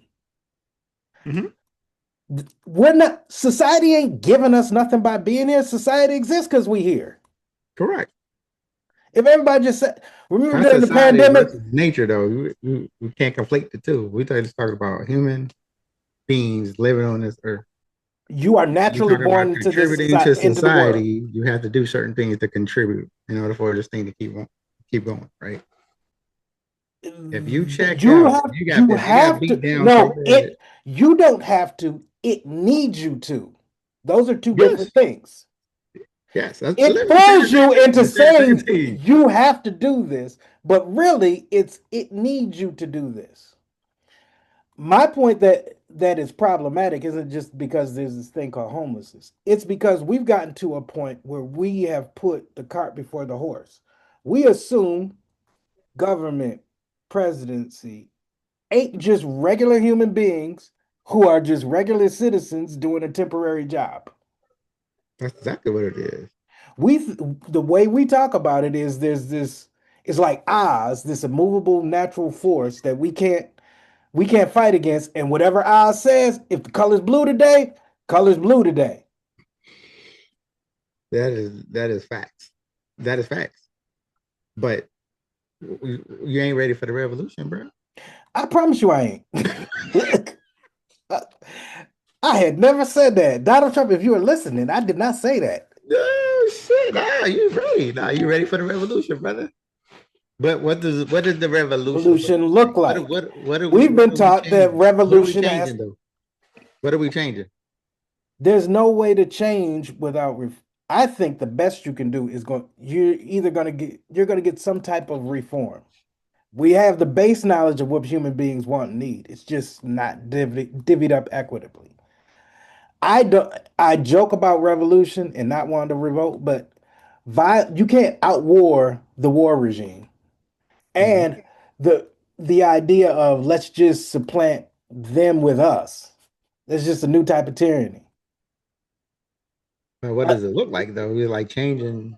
Mm-hmm. We're not, society ain't giving us nothing by being here. Society exists because we here. Correct. If everybody just said, remember That's during the society pandemic, versus nature, though. We can't conflate the two. We just talk about human beings living on this earth. you are You naturally talk about born into this contributing to society, into the world. society. You have to do certain things to contribute in order for this thing to keep going, right? If you check You out, have you if you got have to beat down so no bad, it you don't have to, it needs you to. Those are two yes, different things. yes, that's It literally saying the fools same you thing. into They're saying the same saying thing. you have to do this, but really it needs you to do this. My point that is problematic isn't just because there's this thing called homelessness. It's because we've gotten to a point where we have put the cart before the horse. We assume government, presidency ain't just regular human beings who are just regular citizens doing a temporary job. That's exactly what it is. We the way we talk about it is there's this, it's like Oz, this immovable natural force that we can't fight against. And whatever Oz says, if the color's blue today, color's blue today. That is facts. That is facts. But you ain't ready for the revolution, bro. I promise you I ain't. I had never said that. Donald Trump, if you were listening, I did not say that. No shit. Nah, you ready? Nah, you ready for the revolution, brother? But what does the revolution look Revolution look like? like. We've What been are we taught that changing? What are we revolution has, changing though? What are we changing? there's no way to change without I think the best you can do is you're going to get some type of reform. We have the base knowledge of what human beings want and need. It's just not divvied up equitably. I joke about revolution and not wanting to revolt, but you can't outwar the war regime. Mm-hmm. And the the idea of let's just supplant them with us. It's just a new type of tyranny. But what Uh, does it look like though? We're like changing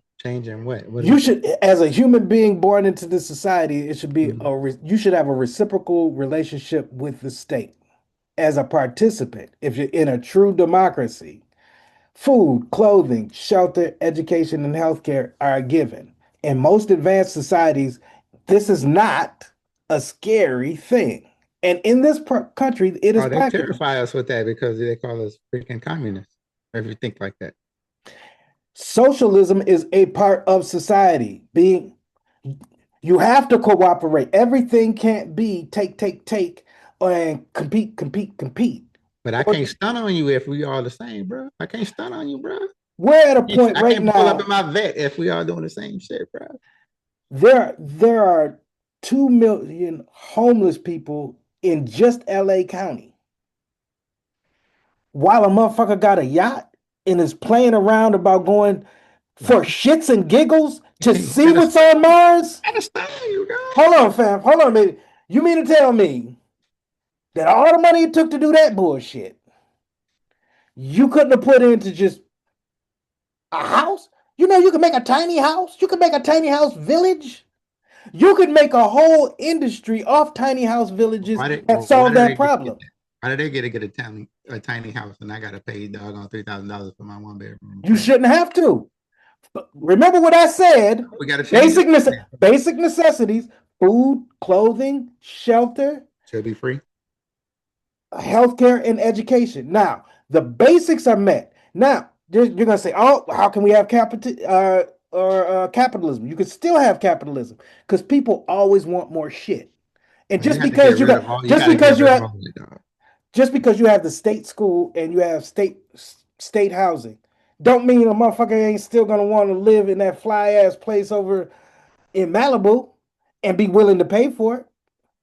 what? What are You we should, as a human being born into this society, it should be changing? you should have a reciprocal relationship with the state as a participant. If you're in a true democracy, food, clothing, shelter, education, and healthcare are a given. In most advanced societies, this is not a scary thing. And in this country, it is Oh, they practical. terrify us with that because they call us freaking communists. If you think like that. Socialism is a part of society. You have to cooperate. Everything can't be take, and compete. But I Or can't stun on you if we all the same, bro. I can't stun on you, bro. we're at a point I right can't pull up in now. my vet if we all doing the same shit, bro. There are 2 million homeless people in just LA County. While a motherfucker got a yacht and is playing around about going for shits and giggles to You see gotta, what's on Mars. gotta stun on you, bro. Hold on, fam. Hold on, baby. You mean to tell me that all the money it took to do that bullshit, you couldn't have put into just a house? You know, you could make a tiny house. You could make a tiny house village. You could make a whole industry off tiny house villages that Why solve do that they get problem. that? How do they get a tiny house and I gotta pay doggone $3,000 for my one bedroom You apartment? shouldn't have to. But remember what I said. We gotta change it. Basic necessities, food, clothing, shelter, Should be free. healthcare, and education. Now, the basics are met. Now, you're going to say, oh, how can we have capitalism? You could still have capitalism because people always want more shit. And You have to get rid of all. You got to get rid of all of it, dog. just because you have the state school and you have state housing, don't mean a motherfucker ain't still gonna want to live in that fly ass place over in Malibu and be willing to pay for it.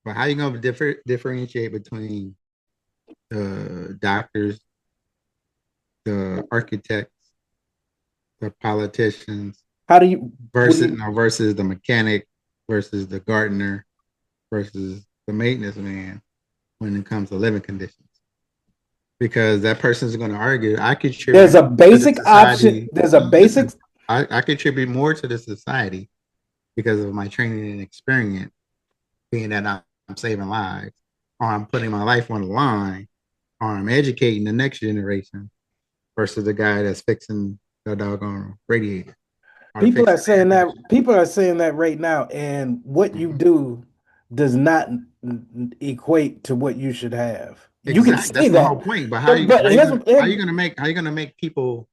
But how you gonna differentiate between the doctors, the architects, the politicians How do you? What do versus you? versus the mechanic versus the gardener versus the maintenance man when it comes to living conditions? Because that person is going to argue, I There's contribute a to the basic option. society. There's a basic. Listen, I contribute more to the society because of my training and experience, being that I'm saving lives or I'm putting my life on the line, or I'm educating the next generation versus the guy that's fixing the doggone radiator or People are fixing the air saying that conditioner. people are saying that right now, and what you Mhm. do does not equate to what you should have. You can Exactly. say That's the that, whole point. But but how you gonna make people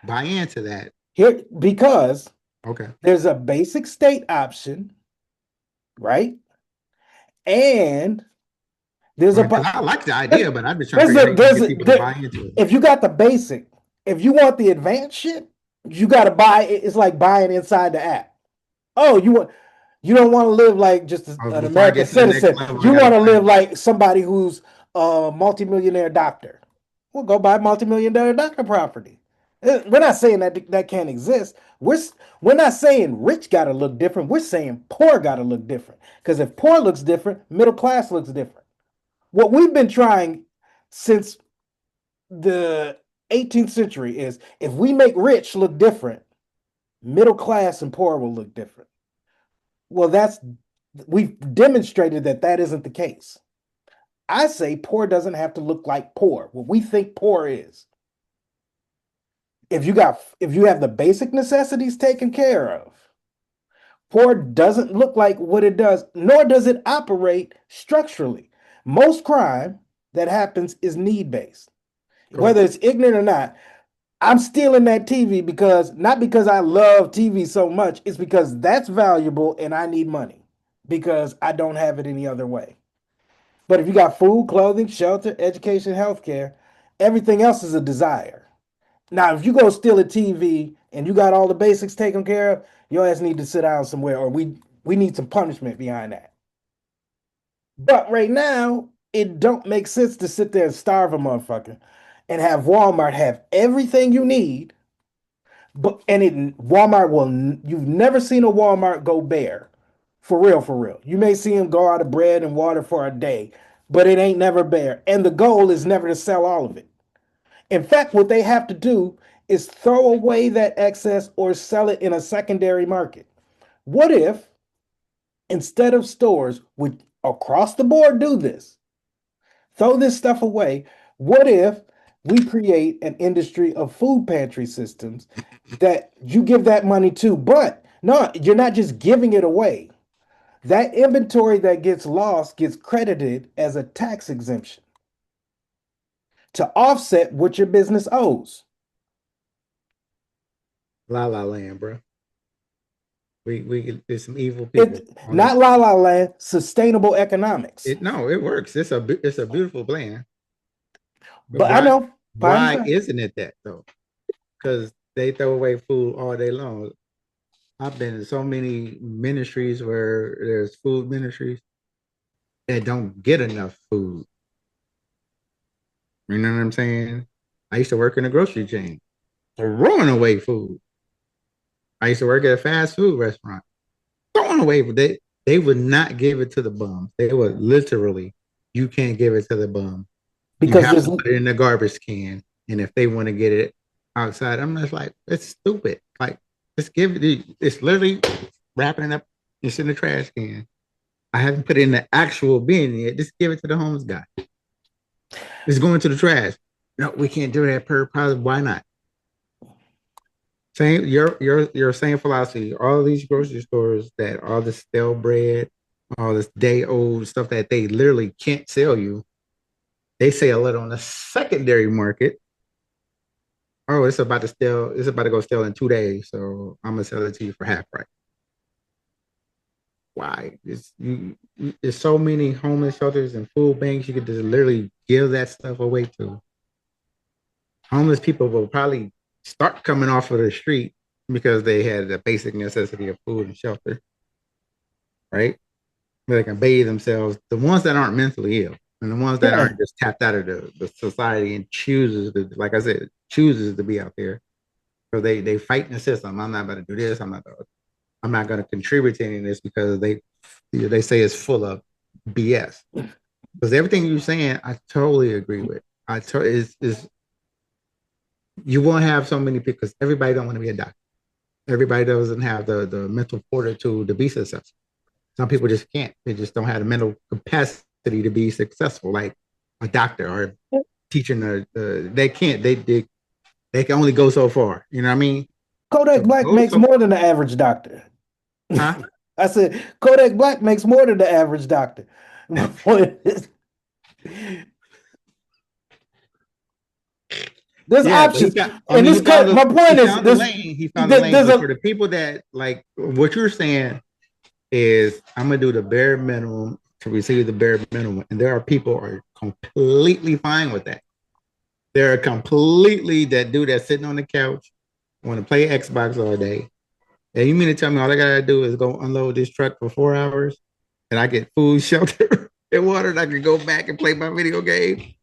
buy into that? here because Okay. there's a basic state option, right? And there's I a mean, because I like the there's idea, but I'm just trying to figure out how you gonna get people to buy into it. if you got the basic, if you want the advanced shit, you got to buy it. It's like buying inside the app. Oh, you don't want to live like just an Before I American get to the next citizen. level, I You gotta want to live find. like somebody who's a multimillionaire doctor. Well, go buy multimillionaire doctor property. We're not saying that that can't exist. We're not saying rich got to look different. We're saying poor got to look different. Because if poor looks different, middle class looks different. What we've been trying since the 18th century is if we make rich look different, middle class and poor will look different. Well, we've demonstrated that that isn't the case. I say poor doesn't have to look like poor. What we think poor is. If you have the basic necessities taken care of, poor doesn't look like what it does, nor does it operate structurally. Most crime that happens is need based. Correct. Whether it's ignorant or not, I'm stealing that TV because not because I love TV so much, it's because that's valuable and I need money because I don't have it any other way. But if you got food, clothing, shelter, education, healthcare, everything else is a desire. Now, if you go steal a TV and you got all the basics taken care of, your ass need to sit down somewhere, or we need some punishment behind that. But right now, it don't make sense to sit there and starve a motherfucker and have Walmart have everything you need. But and Walmart will you've never seen a Walmart go bare. For real, for real. You may see them go out of bread and water for a day, but it ain't never bare. And the goal is never to sell all of it. In fact, what they have to do is throw away that excess or sell it in a secondary market. What if instead of stores would across the board do this? Throw this stuff away. What if we create an industry of food pantry systems that you give that money to, but no, you're not just giving it away. That inventory that gets lost gets credited as a tax exemption to offset what your business owes. La la land, bro. There's some evil people It on this. not la la land, sustainable economics. It no, it works. It's a beautiful plan. But But I know, pie in the why sky. isn't it that though? Because they throw away food all day long. I've been in so many ministries where there's food ministries that don't get enough food. You know what I'm saying? I used to work in a grocery chain, throwing away food. I used to work at a fast food restaurant, throwing away food. They would not give it to the bum. They would literally, you can't give it to the bum. You Because have there's to put it in the garbage can. And if they want to get it outside, I'm just like, it's stupid. Like, just give it. It's literally wrapping it up. It's in the trash can. I haven't put it in the actual bin yet. Just give it to the homeless guy. It's going to the trash. No, we can't do that per product. Why not? Same your same philosophy. All these grocery stores that all this stale bread, all this day old stuff that they literally can't sell you. They sell it on the secondary market. Oh, it's about to sell. It's about to go sell in 2 days. So I'm gonna sell it to you for half price. Why? There's so many homeless shelters and food banks you could just literally give that stuff away to. Homeless people will probably start coming off of the street because they had the basic necessity of food and shelter, right? Where they can bathe themselves. The ones that aren't mentally ill and the ones that yeah, aren't just tapped out of the society and chooses to, like I said, chooses to be out there. So they fight in the system. I'm not going to do this. I'm not going to contribute to any of this because they say it's full of BS. Because everything you're saying, I totally agree with. Is you won't have so many people because everybody don't want to be a doctor. Everybody doesn't have the mental fortitude to be successful. Some people just can't. They just don't have the mental capacity to be successful, like a doctor or teaching they can't they can only go so far. You know what I mean? Kodak So Black makes more than the average doctor. huh? I said Kodak Black makes more than the average doctor. My point is, there's Yeah, but options, and this cut. My point he is, found the this lane. He found the lane. there's But for a the people that like what you're saying is, I'm gonna do the bare minimum to receive the bare minimum, and there are people who are completely fine with that. There are completely that dude that's sitting on the couch, want to play Xbox all day. And you mean to tell me all I gotta do is go unload this truck for 4 hours, and I get food, shelter, and water, and I can go back and play my video game?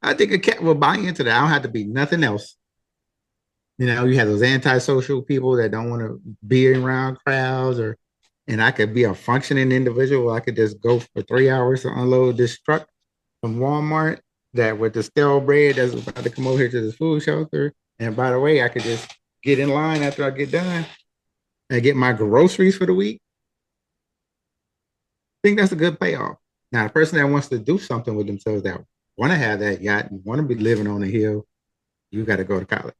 I think a cat will buy into that. I don't have to be nothing else. You know, you have those antisocial people that don't want to be around crowds, and I could be a functioning individual. I could just go for 3 hours to unload this truck from Walmart that with the stale bread that's about to come over here to this food shelter. And by the way, I could just get in line after I get done and get my groceries for the week. I think that's a good payoff. Now, the person that wants to do something with themselves, that want to have that yacht and want to be living on the hill, you got to go to college.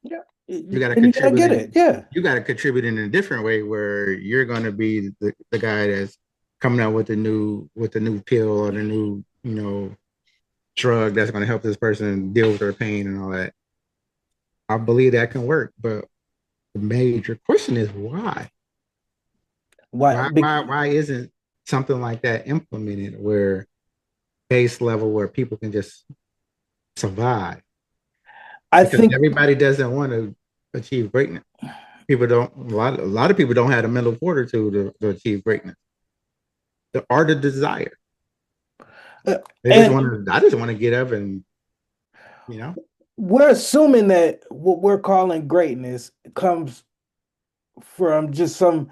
yeah, You got to and you gotta contribute get it. Yeah, you got to contribute in a different way where you're going to be the guy that's coming out with the new pill or the new, drug that's going to help this person deal with their pain and all that. I believe that can work, but the major question is why? why? Why isn't something like that implemented where base level where people can just survive? I Because think everybody doesn't want to achieve greatness. People don't. A lot of people don't have the mental fortitude to achieve greatness. The art of desire. They just and want to. I just want to get up and you know. we're assuming that what we're calling greatness comes from just some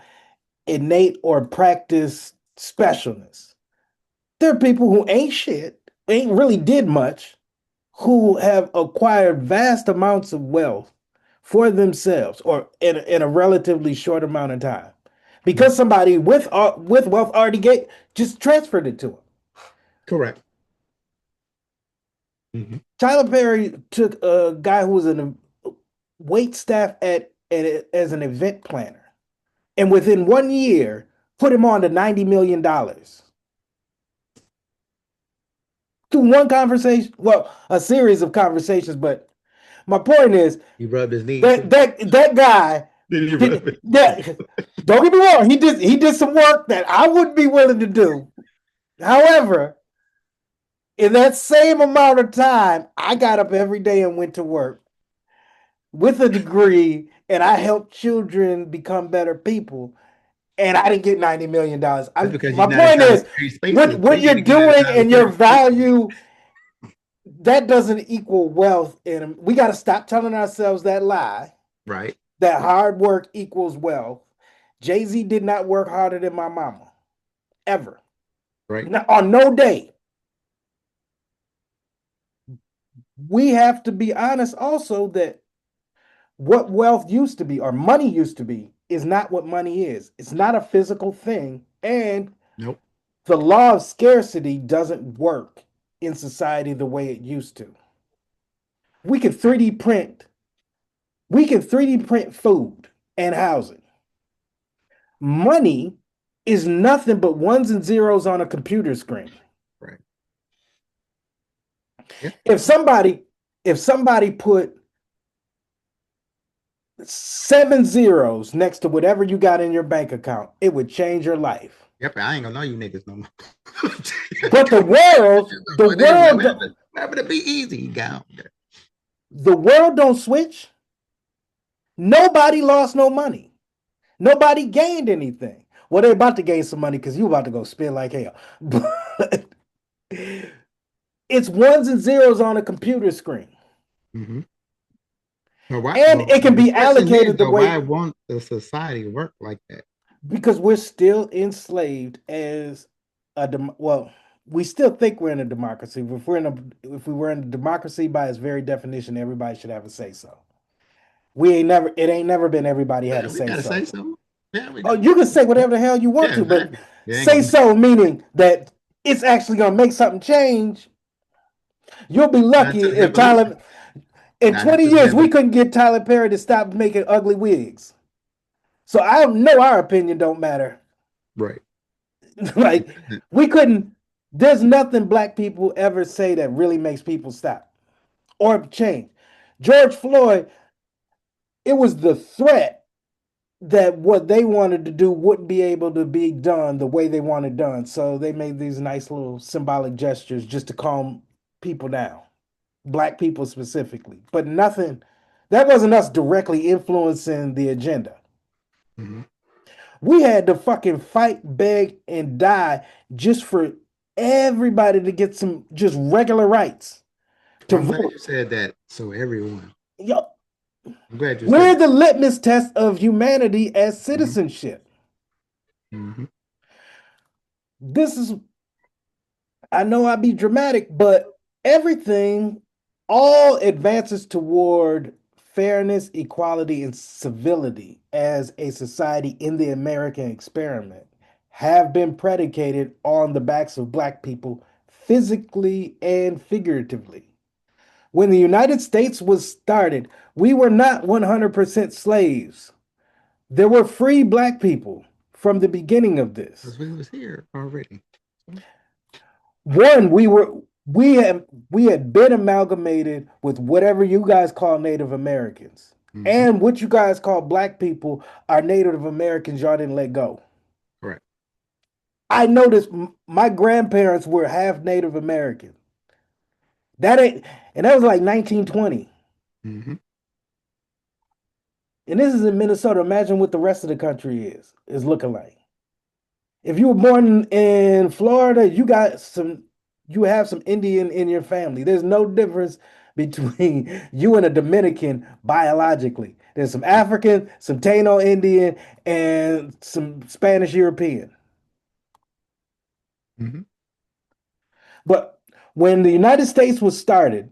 innate or practice specialness. There are people who ain't shit, ain't really did much, who have acquired vast amounts of wealth for themselves or in a relatively short amount of time because somebody with wealth already just transferred it to them. Correct. Mm-hmm. Tyler Perry took a guy who was in a wait staff as an event planner, and within 1 year, put him on to $90 million through one conversation. Well, a series of conversations, but my point is He rubbed his knee that too. that guy Did he rub did his knee? that. Don't get me wrong. He did some work that I wouldn't be willing to do. However, in that same amount of time, I got up every day and went to work with a degree, and I helped children become better people. And I didn't get $90 million. That's because you're My not in point Tyler is, Perry spaces. what You got you're to get in doing Tyler and your Perry spaces. value, that doesn't equal wealth. And we got to stop telling ourselves that lie, Right. that hard work equals wealth. Jay-Z did not work harder than my mama, ever. Right. On no day. We have to be honest also that what wealth used to be or money used to be is not what money is. It's not a physical thing. And Nope. the law of scarcity doesn't work in society the way it used to. We can 3D print, we can 3D print food and housing. Money is nothing but ones and zeros on a computer screen. Right. Yeah. If somebody put 7 zeros next to whatever you got in your bank account, it would change your life. Yep. I ain't gonna know you niggas no more. But the world, the But niggas like, world, what happened to be easy? Go. the world don't switch. Nobody lost no money. Nobody gained anything. Well, they're about to gain some money because you about to go spend like hell. But it's ones and zeros on a computer screen. Mm-hmm. But why? And But it can the be question is, allocated the though, why way won't the society work like that? because we're still enslaved as well, we still think we're in a democracy. If we were in a democracy by its very definition, everybody should have a say so. It ain't never been everybody had a Yeah, we say gotta say so. something. Yeah, we Oh, do. you can say whatever the hell you want Yeah, to, but exactly. They ain't say gonna. so meaning that it's actually gonna make something change. You'll be Not lucky to the if revolution. Tyler, in Not 20 into the years, we revolution. couldn't get Tyler Perry to stop making ugly wigs. So I know our opinion don't matter. Right. Like, we couldn't, there's nothing black people ever say that really makes people stop or change. George Floyd, it was the threat that what they wanted to do wouldn't be able to be done the way they wanted done. So they made these nice little symbolic gestures just to calm people down, black people specifically. But nothing, that wasn't us directly influencing the agenda. Mhm. We had to fucking fight, beg, and die just for everybody to get some just regular rights to Well, I'm glad vote. you said that. So everyone, Yo, I'm glad you said we're that. the litmus test of humanity as Mhm. citizenship. Mhm. This is, I know I be dramatic, but everything, all advances toward fairness, equality, and civility as a society in the American experiment have been predicated on the backs of black people physically and figuratively. When the United States was started, we were not 100% slaves. There were free black people from the beginning of this. Because we was here already. One, we had been amalgamated with whatever you guys call Native Americans. Mhm. And what you guys call black people are Native Americans y'all didn't let go. Correct. I noticed my grandparents were half Native American. That ain't and that was like 1920. Mhm. And this is in Minnesota. Imagine what the rest of the country is looking like. If you were born in Florida, you have some Indian in your family. There's no difference between you and a Dominican biologically. There's some African, some Taino Indian, and some Spanish European. Mhm. But when the United States was started,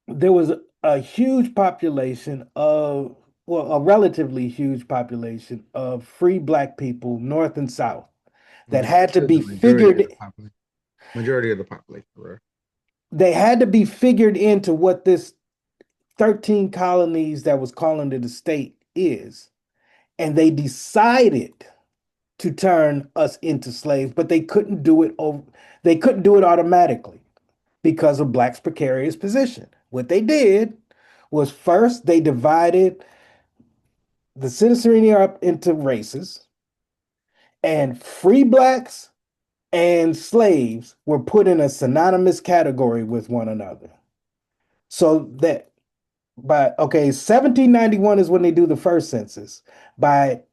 there was a huge population of, well, a relatively huge population of free black people, North and South, that Mhm. had to The be majority of figured the population. Majority of the population, right? they had to be figured into what this 13 colonies that was calling it a state is. And they decided to turn us into slaves, but they couldn't do it automatically because of blacks' precarious position. What they did was first they divided the citizenry up into races, and free blacks and slaves were put in a synonymous category with one another. So that by okay, 1791 is when they do the first census. By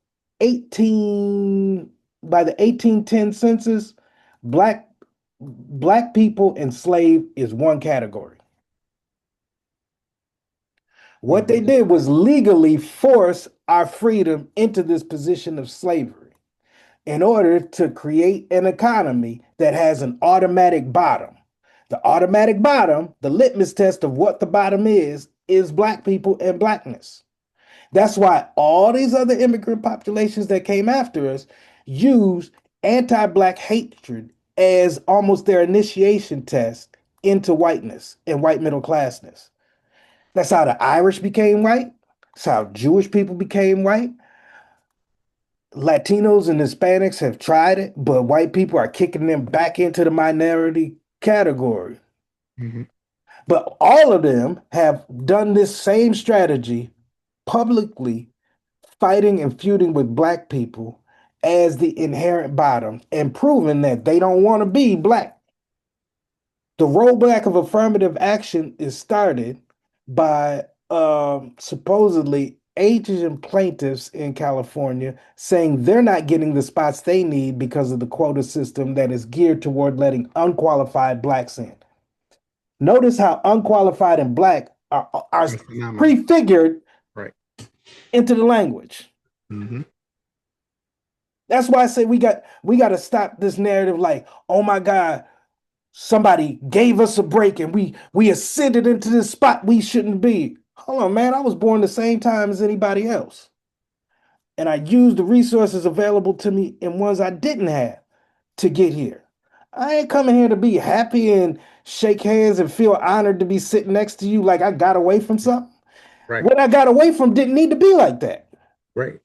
18 by the 1810 census, black black people enslaved is one category. What they Mhm. did was legally force our freedom into this position of slavery in order to create an economy that has an automatic bottom. The automatic bottom, the litmus test of what the bottom is black people and blackness. That's why all these other immigrant populations that came after us use anti black hatred as almost their initiation test into whiteness and white middle classness. That's how the Irish became white. That's how Jewish people became white. Latinos and Hispanics have tried it, but white people are kicking them back into the minority category. Mhm. But all of them have done this same strategy publicly, fighting and feuding with black people as the inherent bottom and proving that they don't want to be black. The rollback of affirmative action is started by supposedly Asian plaintiffs in California saying they're not getting the spots they need because of the quota system that is geared toward letting unqualified blacks in. Notice how unqualified and black are That's phenomenal. prefigured Right. into the language. Mhm. That's why I say we got to stop this narrative like, oh my God, somebody gave us a break and we ascended into this spot we shouldn't be. Hold on, man. I was born the same time as anybody else. And I used the resources available to me and ones I didn't have to get here. I ain't coming here to be happy and shake hands and feel honored to be sitting next to you like I got away from something. Right, What I got away from didn't need to be like that. right.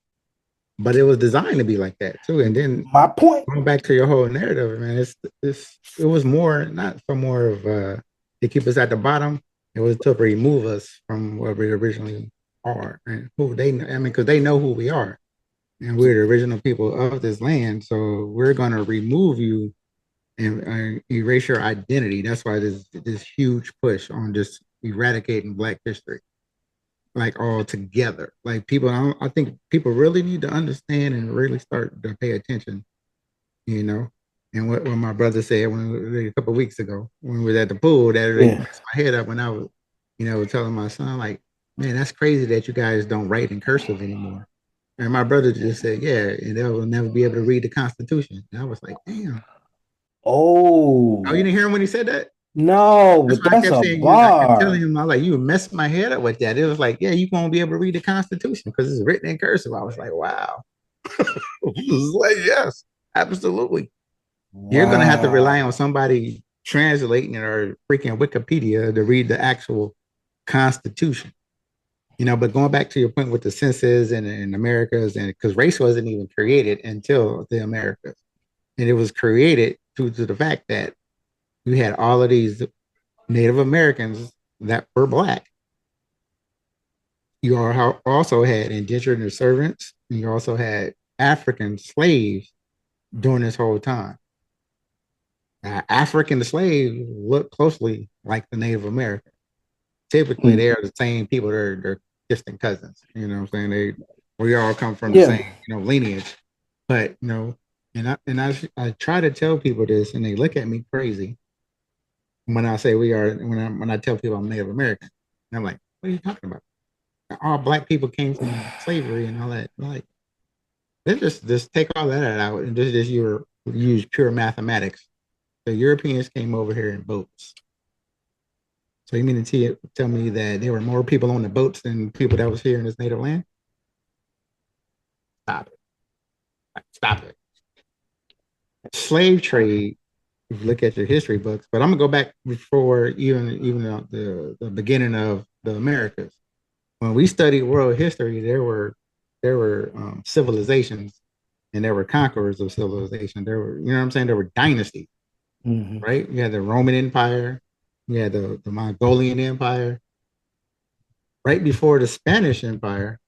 But it was designed to be like that too. And then My point. going back to your whole narrative, man, it was more not for more of to keep us at the bottom. It was to remove us from what we originally are and who they. I mean, because they know who we are, and we're the original people of this land. So we're gonna remove you and erase your identity. That's why this huge push on just eradicating Black history, like all together. Like people, I think people really need to understand and really start to pay attention, you know. And what my brother said a couple of weeks ago when we was at the pool, that really Yeah. messed my head up when I was, telling my son like, man, that's crazy that you guys don't write in cursive anymore. And my brother just said, yeah, and they will never be able to read the Constitution. And I was like, damn. Oh, you Oh, didn't hear him when he said that? no, That's but why I that's kept a saying you. I kept telling bar. him, I was like, you messed my head up with that. It was like, yeah, you won't be able to read the Constitution because it's written in cursive. I was like, wow. He was like, yes, absolutely. You're gonna have to rely on Wow. somebody translating it or freaking Wikipedia to read the actual Constitution. But going back to your point with the census and Americas, and because race wasn't even created until the Americas, and it was created due to the fact that you had all of these Native Americans that were Black. You also had indentured servants, and you also had African slaves during this whole time. African slaves look closely like the Native American. Typically, Mm, they are the same people. They're distant cousins. You know what I'm saying? We all come from the yeah. same lineage. But I try to tell people this, and they look at me crazy when I say when I tell people I'm Native American. And I'm like, what are you talking about? All Black people came from slavery and all that. Like, let's just take all that out and just use pure mathematics. The Europeans came over here in boats. So you mean to tell me that there were more people on the boats than people that was here in this native land? Stop it. Stop it. Slave trade, if you look at your history books, but I'm gonna go back before even the beginning of the Americas. When we studied world history, there were civilizations and there were conquerors of civilization. There were, what I'm saying? There were dynasties, Mhm. right? You had the Roman Empire, you had the Mongolian Empire, right before the Spanish Empire,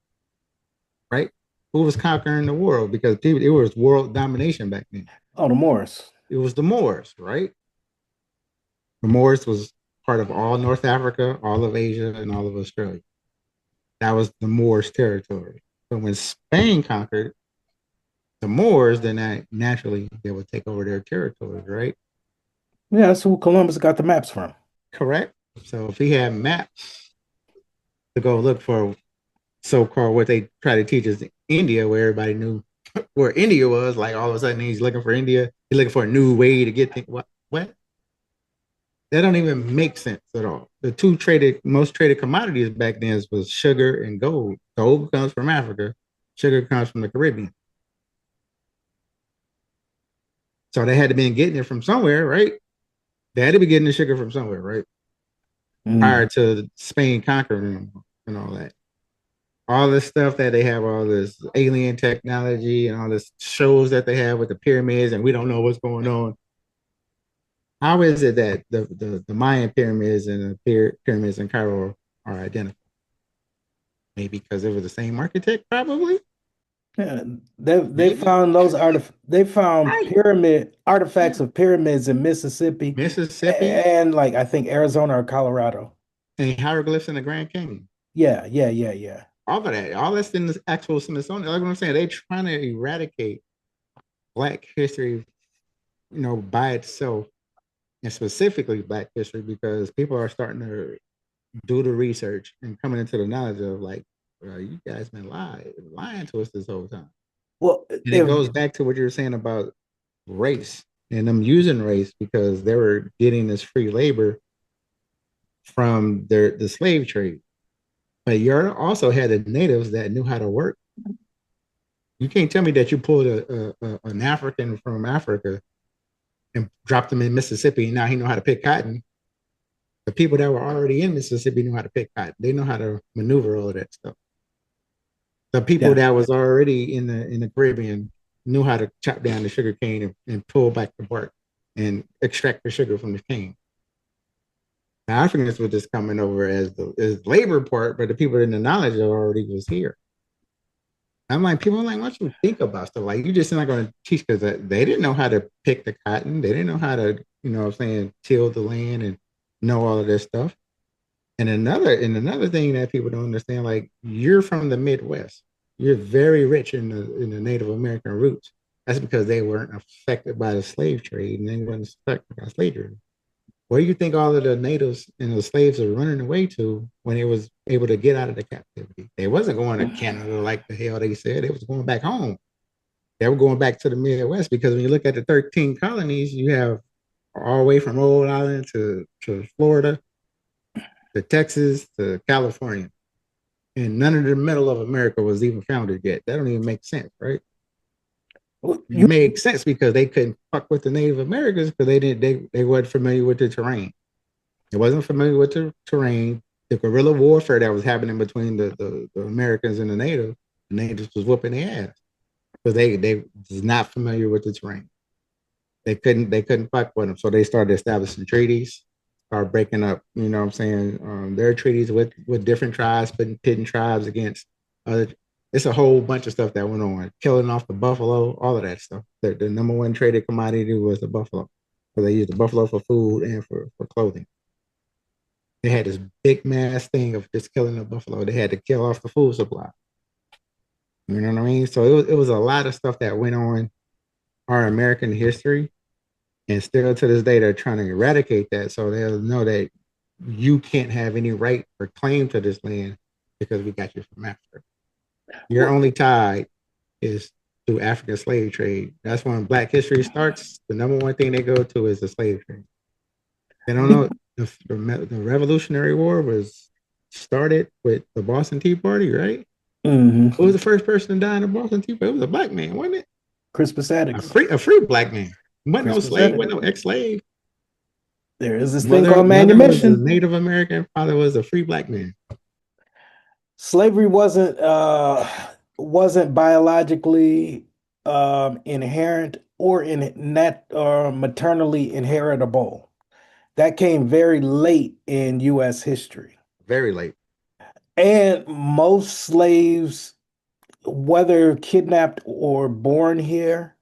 right? Who was conquering the world? Because it was world domination back then. Oh, the Morris. It was the Moors, right? The Moors was part of all North Africa, all of Asia, and all of Australia. That was the Moors' territory. So when Spain conquered the Moors, then that naturally they would take over their territories, right? Yeah, that's who Columbus got the maps from. Correct. So if he had maps to go look for so-called what they try to teach us India, where everybody knew where India was, like all of a sudden he's looking for India. He's looking for a new way to get things. What? That don't even make sense at all. The two most traded commodities back then was sugar and gold. Gold comes from Africa. Sugar comes from the Caribbean. So they had to be getting it from somewhere, right? They had to be getting the sugar from somewhere, right? Prior Mhm. to Spain conquering them and all that. All this stuff that they have, all this alien technology and all this shows that they have with the pyramids, and we don't know what's going on. How is it that the Mayan pyramids and the pyramids in Cairo are identical? Maybe because it was the same architect, probably. Yeah, they Maybe. found they found Right. pyramid Yeah. artifacts of pyramids in Mississippi Mississippi and like I think Arizona or Colorado. and hieroglyphs in the Grand Canyon. Yeah, yeah, yeah, yeah. All of that. All that's in the actual Smithsonian. Like what I'm saying, they trying to eradicate Black history, by itself, and specifically Black history, because people are starting to do the research and coming into the knowledge of like, you guys been lying to us this whole time. Well, And it if goes back to what you were saying about race and them using race because they were getting this free labor from the slave trade. But you also had the natives that knew how to work. You can't tell me that you pulled an African from Africa and dropped him in Mississippi. And now he know how to pick cotton. The people that were already in Mississippi knew how to pick cotton. They know how to maneuver all of that stuff. The people Yeah. that was already in the Caribbean knew how to chop down the sugar cane and pull back the bark and extract the sugar from the cane. The Africans were just coming over as the as labor part, but the people in the knowledge already was here. I'm like, people are like, what you think about stuff? Like, you just not going to teach because they didn't know how to pick the cotton. They didn't know how to, what I'm saying, till the land and know all of this stuff. And another thing that people don't understand, like, you're from the Midwest. You're very rich in the Native American roots. That's because they weren't affected by the slave trade and they weren't affected by slavery. Where do you think all of the natives and the slaves are running away to when they was able to get out of the captivity? They wasn't going to Canada like the hell they said. They was going back home. They were going back to the Midwest because when you look at the 13 colonies, you have all the way from Rhode Island to Florida, to Texas, to California. And none of the middle of America was even founded yet. That don't even make sense, right? It You made sense because they couldn't fuck with the Native Americans because they weren't familiar with the terrain. It wasn't familiar with the terrain. The guerrilla warfare that was happening between the Americans and the natives was whooping their ass. Because they was not familiar with the terrain. They couldn't fight with them. So they started establishing treaties, started breaking up, what I'm saying, their treaties with different tribes, pitting tribes against other. It's a whole bunch of stuff that went on, killing off the buffalo, all of that stuff. The number one traded commodity was the buffalo. So they used the buffalo for food and for clothing. They had this big mass thing of just killing the buffalo. They had to kill off the food supply. You know what I mean? So it was a lot of stuff that went on our American history. And still to this day, they're trying to eradicate that. So they'll know that you can't have any right or claim to this land because we got you from Africa. Your only tie is through African slave trade. That's when Black history starts. The number one thing they go to is the slave trade. They don't know the Revolutionary War was started with the Boston Tea Party, right? Who was the first person to die in the Boston Tea Party? It was a black man, wasn't it? Crispus A Attucks. free black man. Wasn't no Crispus slave, Attucks. wasn't no ex-slave. There is this thing Mother called mother was a manumission. Native American, father was a free black man. Slavery wasn't biologically inherent or in net or maternally inheritable. That came very late in U.S. history. Very late. And most slaves, whether kidnapped or born here,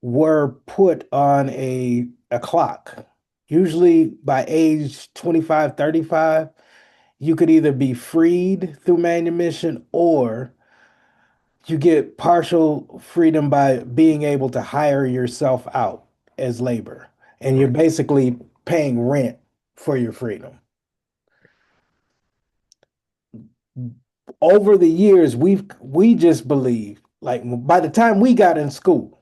were put on a clock. Usually by age 25, 35, you could either be freed through manumission or you get partial freedom by being able to hire yourself out as labor. And you're Right. basically paying rent for your freedom. Over the years, we just believe, like by the time we got in school,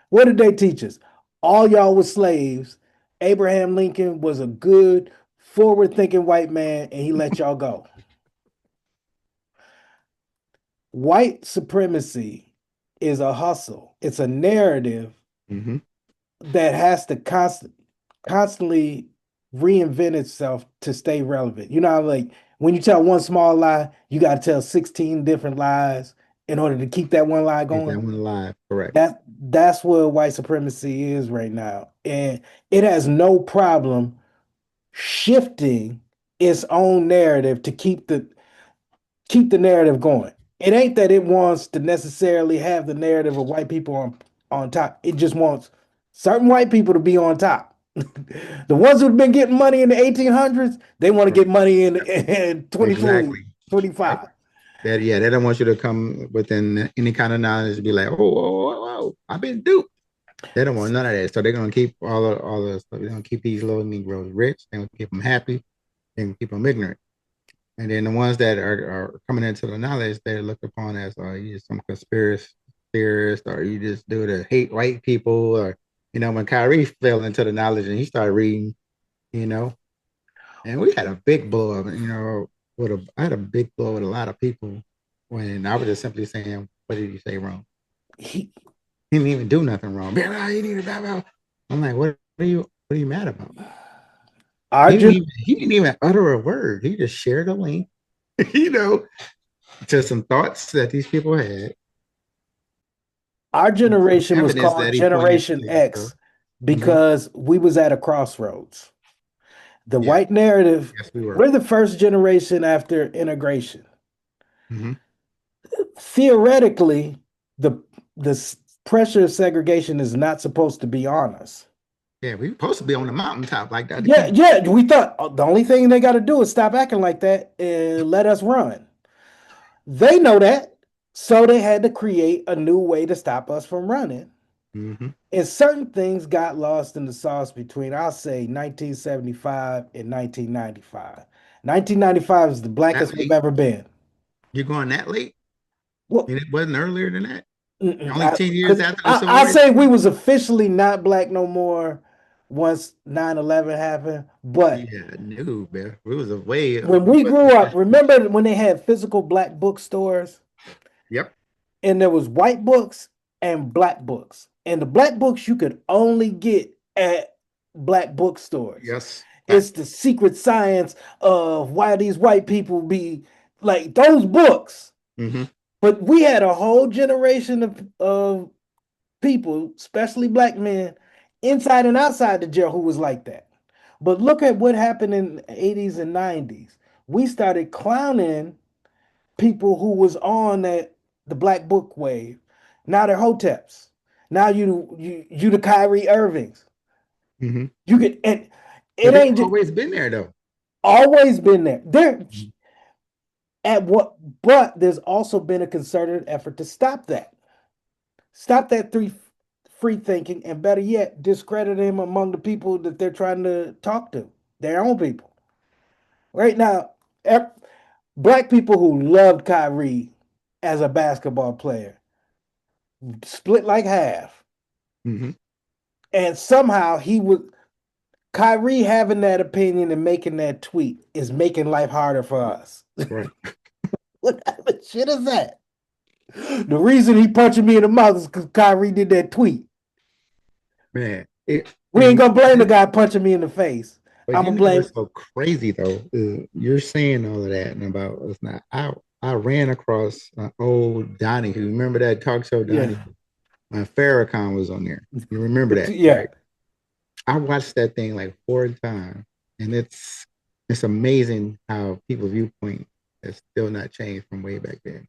what did they teach us? All y'all was slaves. Abraham Lincoln was a good, forward-thinking white man, and he let y'all go. White supremacy is a hustle. It's a narrative Mm-hmm. that has to constantly reinvent itself to stay relevant. You know, like when you tell one small lie, you got to tell 16 different lies in order to keep that one lie Keep that going. one alive. Correct. That's what white supremacy is right now. And it has no problem shifting its own narrative to keep the narrative going. It ain't that it wants to necessarily have the narrative of white people on top. It just wants certain white people to be on top. The ones who've been getting money in the 1800s, they want to Right. get money in Exactly. Yep. 2025. Yeah, they don't want you to come within any kind of knowledge and be like, oh, I've been duped. They don't want none of that. So they're gonna keep all the stuff. They're gonna keep these little Negroes rich. They're gonna keep them happy. They're gonna keep them ignorant. And then the ones that are coming into the knowledge, they're looked upon as you just some conspiracy theorist, or you just do to hate white people, or when Kyrie fell into the knowledge and he started reading, you know, and we had a big blow up, I had a big blow with a lot of people when I was just simply saying, what did you say wrong? He, He didn't even do nothing wrong. Blah, blah, he did blah, blah. I'm like, what are you mad about? Our He didn't gen- even he didn't even utter a word. He just shared a link, you know, to some thoughts that these people had, our some generation was evidence called that he pointed Generation to. So, X mhm, because we was at a crossroads. The yeah, white narrative, yes, we were. we're the first generation after integration. Hmm. Theoretically, the pressure of segregation is not supposed to be on us. Yeah, we were supposed to be on the mountaintop like Dr. Yeah, King. yeah. We thought the only thing they got to do is stop acting like that and let us run. They know that, so they had to create a new way to stop us from running. Hmm. And certain things got lost in the sauce between, I'll say, 1975 and 1995. 1995 is the That blackest we've late? ever been. You're going that late? Well, And it wasn't earlier than that? Only I, 10 years cause after the I, civil I rights say we movement? was officially not black no more once 9/11 happened. But Yeah, no, man. It was a way, when we we wasn't grew up, officially. remember when they had physical black bookstores Yep. and there was white books and black books. And the black books you could only get at black bookstores. Yes. It's the secret science of why these white people be like those books. Mm-hmm. But we had a whole generation of people, especially black men, inside and outside the jail who was like that. But look at what happened in the 80s and 90s. We started clowning people who was on the black book wave. Now they're hoteps. Now you the Kyrie Irvings. Mm-hmm. You could and it But it's ain't just always been there though. always been there. There Mhm. at what but there's also been a concerted effort to stop that. Stop that free thinking, and better yet, discredit him among the people that they're trying to talk to, their own people. Right now, black people who loved Kyrie as a basketball player split like half. Mm-hmm. And somehow he would Kyrie having that opinion and making that tweet is making life harder for us. Right. What type of shit is that? The reason he punching me in the mouth is because Kyrie did that tweet. Man. We ain't gonna blame the guy punching me in the face. But I'm you gonna know what's blame. so crazy though? You're saying all of that and about us now. I ran across an old Donnie. Who remember that talk show Yeah, Donnie? Farrakhan was on there. You remember that, yeah. right? I watched that thing like 4 times, and it's amazing how people's viewpoint has still not changed from way back then.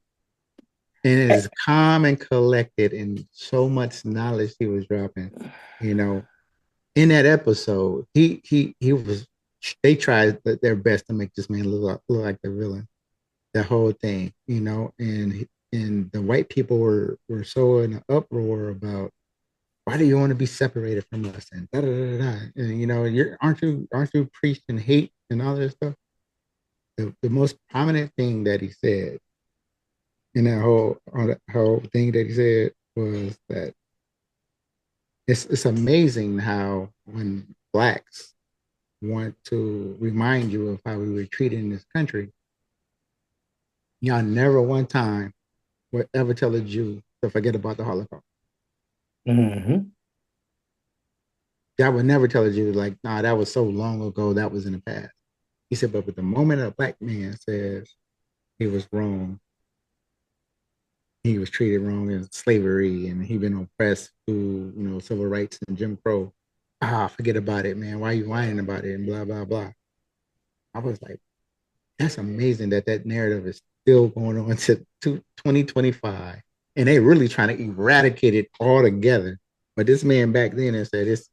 And it is calm and collected, and so much knowledge he was dropping. You know, in that episode, he was. They tried their best to make this man look like the villain. The whole thing, and the white people were so in an uproar about why do you want to be separated from us and da da da da. And you're aren't you preaching hate and all that stuff. The most prominent thing that he said in that whole thing that he said was that it's amazing how when blacks want to remind you of how we were treated in this country, y'all never one time would ever tell a Jew to forget about the Holocaust. Hmm. Y'all would never tell a Jew like, nah, that was so long ago, that was in the past. He said, but with the moment a black man says he was wrong, he was treated wrong in slavery and he been oppressed through, civil rights and Jim Crow. Forget about it, man. Why are you whining about it? And blah, blah, blah. I was like, that's amazing that that narrative is still going on to 2025. And they really trying to eradicate it altogether. But this man back then and said, it's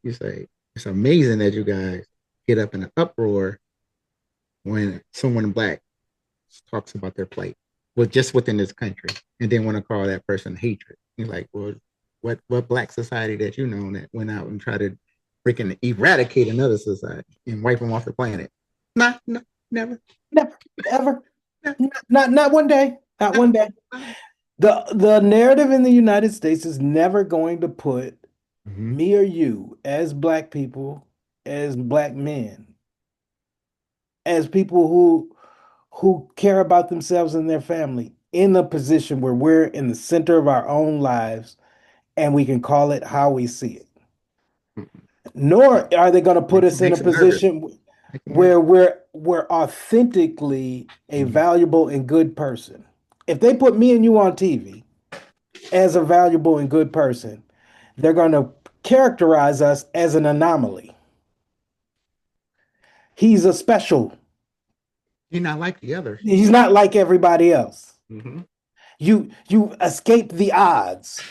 amazing that you guys get up in an uproar when someone black talks about their plight, well, just within this country, and then want to call that person hatred. You're like, well, what black society that that went out and tried to freaking eradicate another society and wipe them off the planet? Not, no, never, Never, ever, never, not one day, not never. one day. The narrative in the United States is never going to put Mm-hmm. me or you as black people, as black men, as people who care about themselves and their family in a position where we're in the center of our own lives and we can call it how we see it. Nor are they going to put us in a Makes them nervous. position Make them nervous. where we're authentically a Mhm. valuable and good person. If they put me and you on TV as a valuable and good person, they're going to characterize us as an anomaly. He's a special. You're not like the others. He's not like everybody else. Hmm. You escape the odds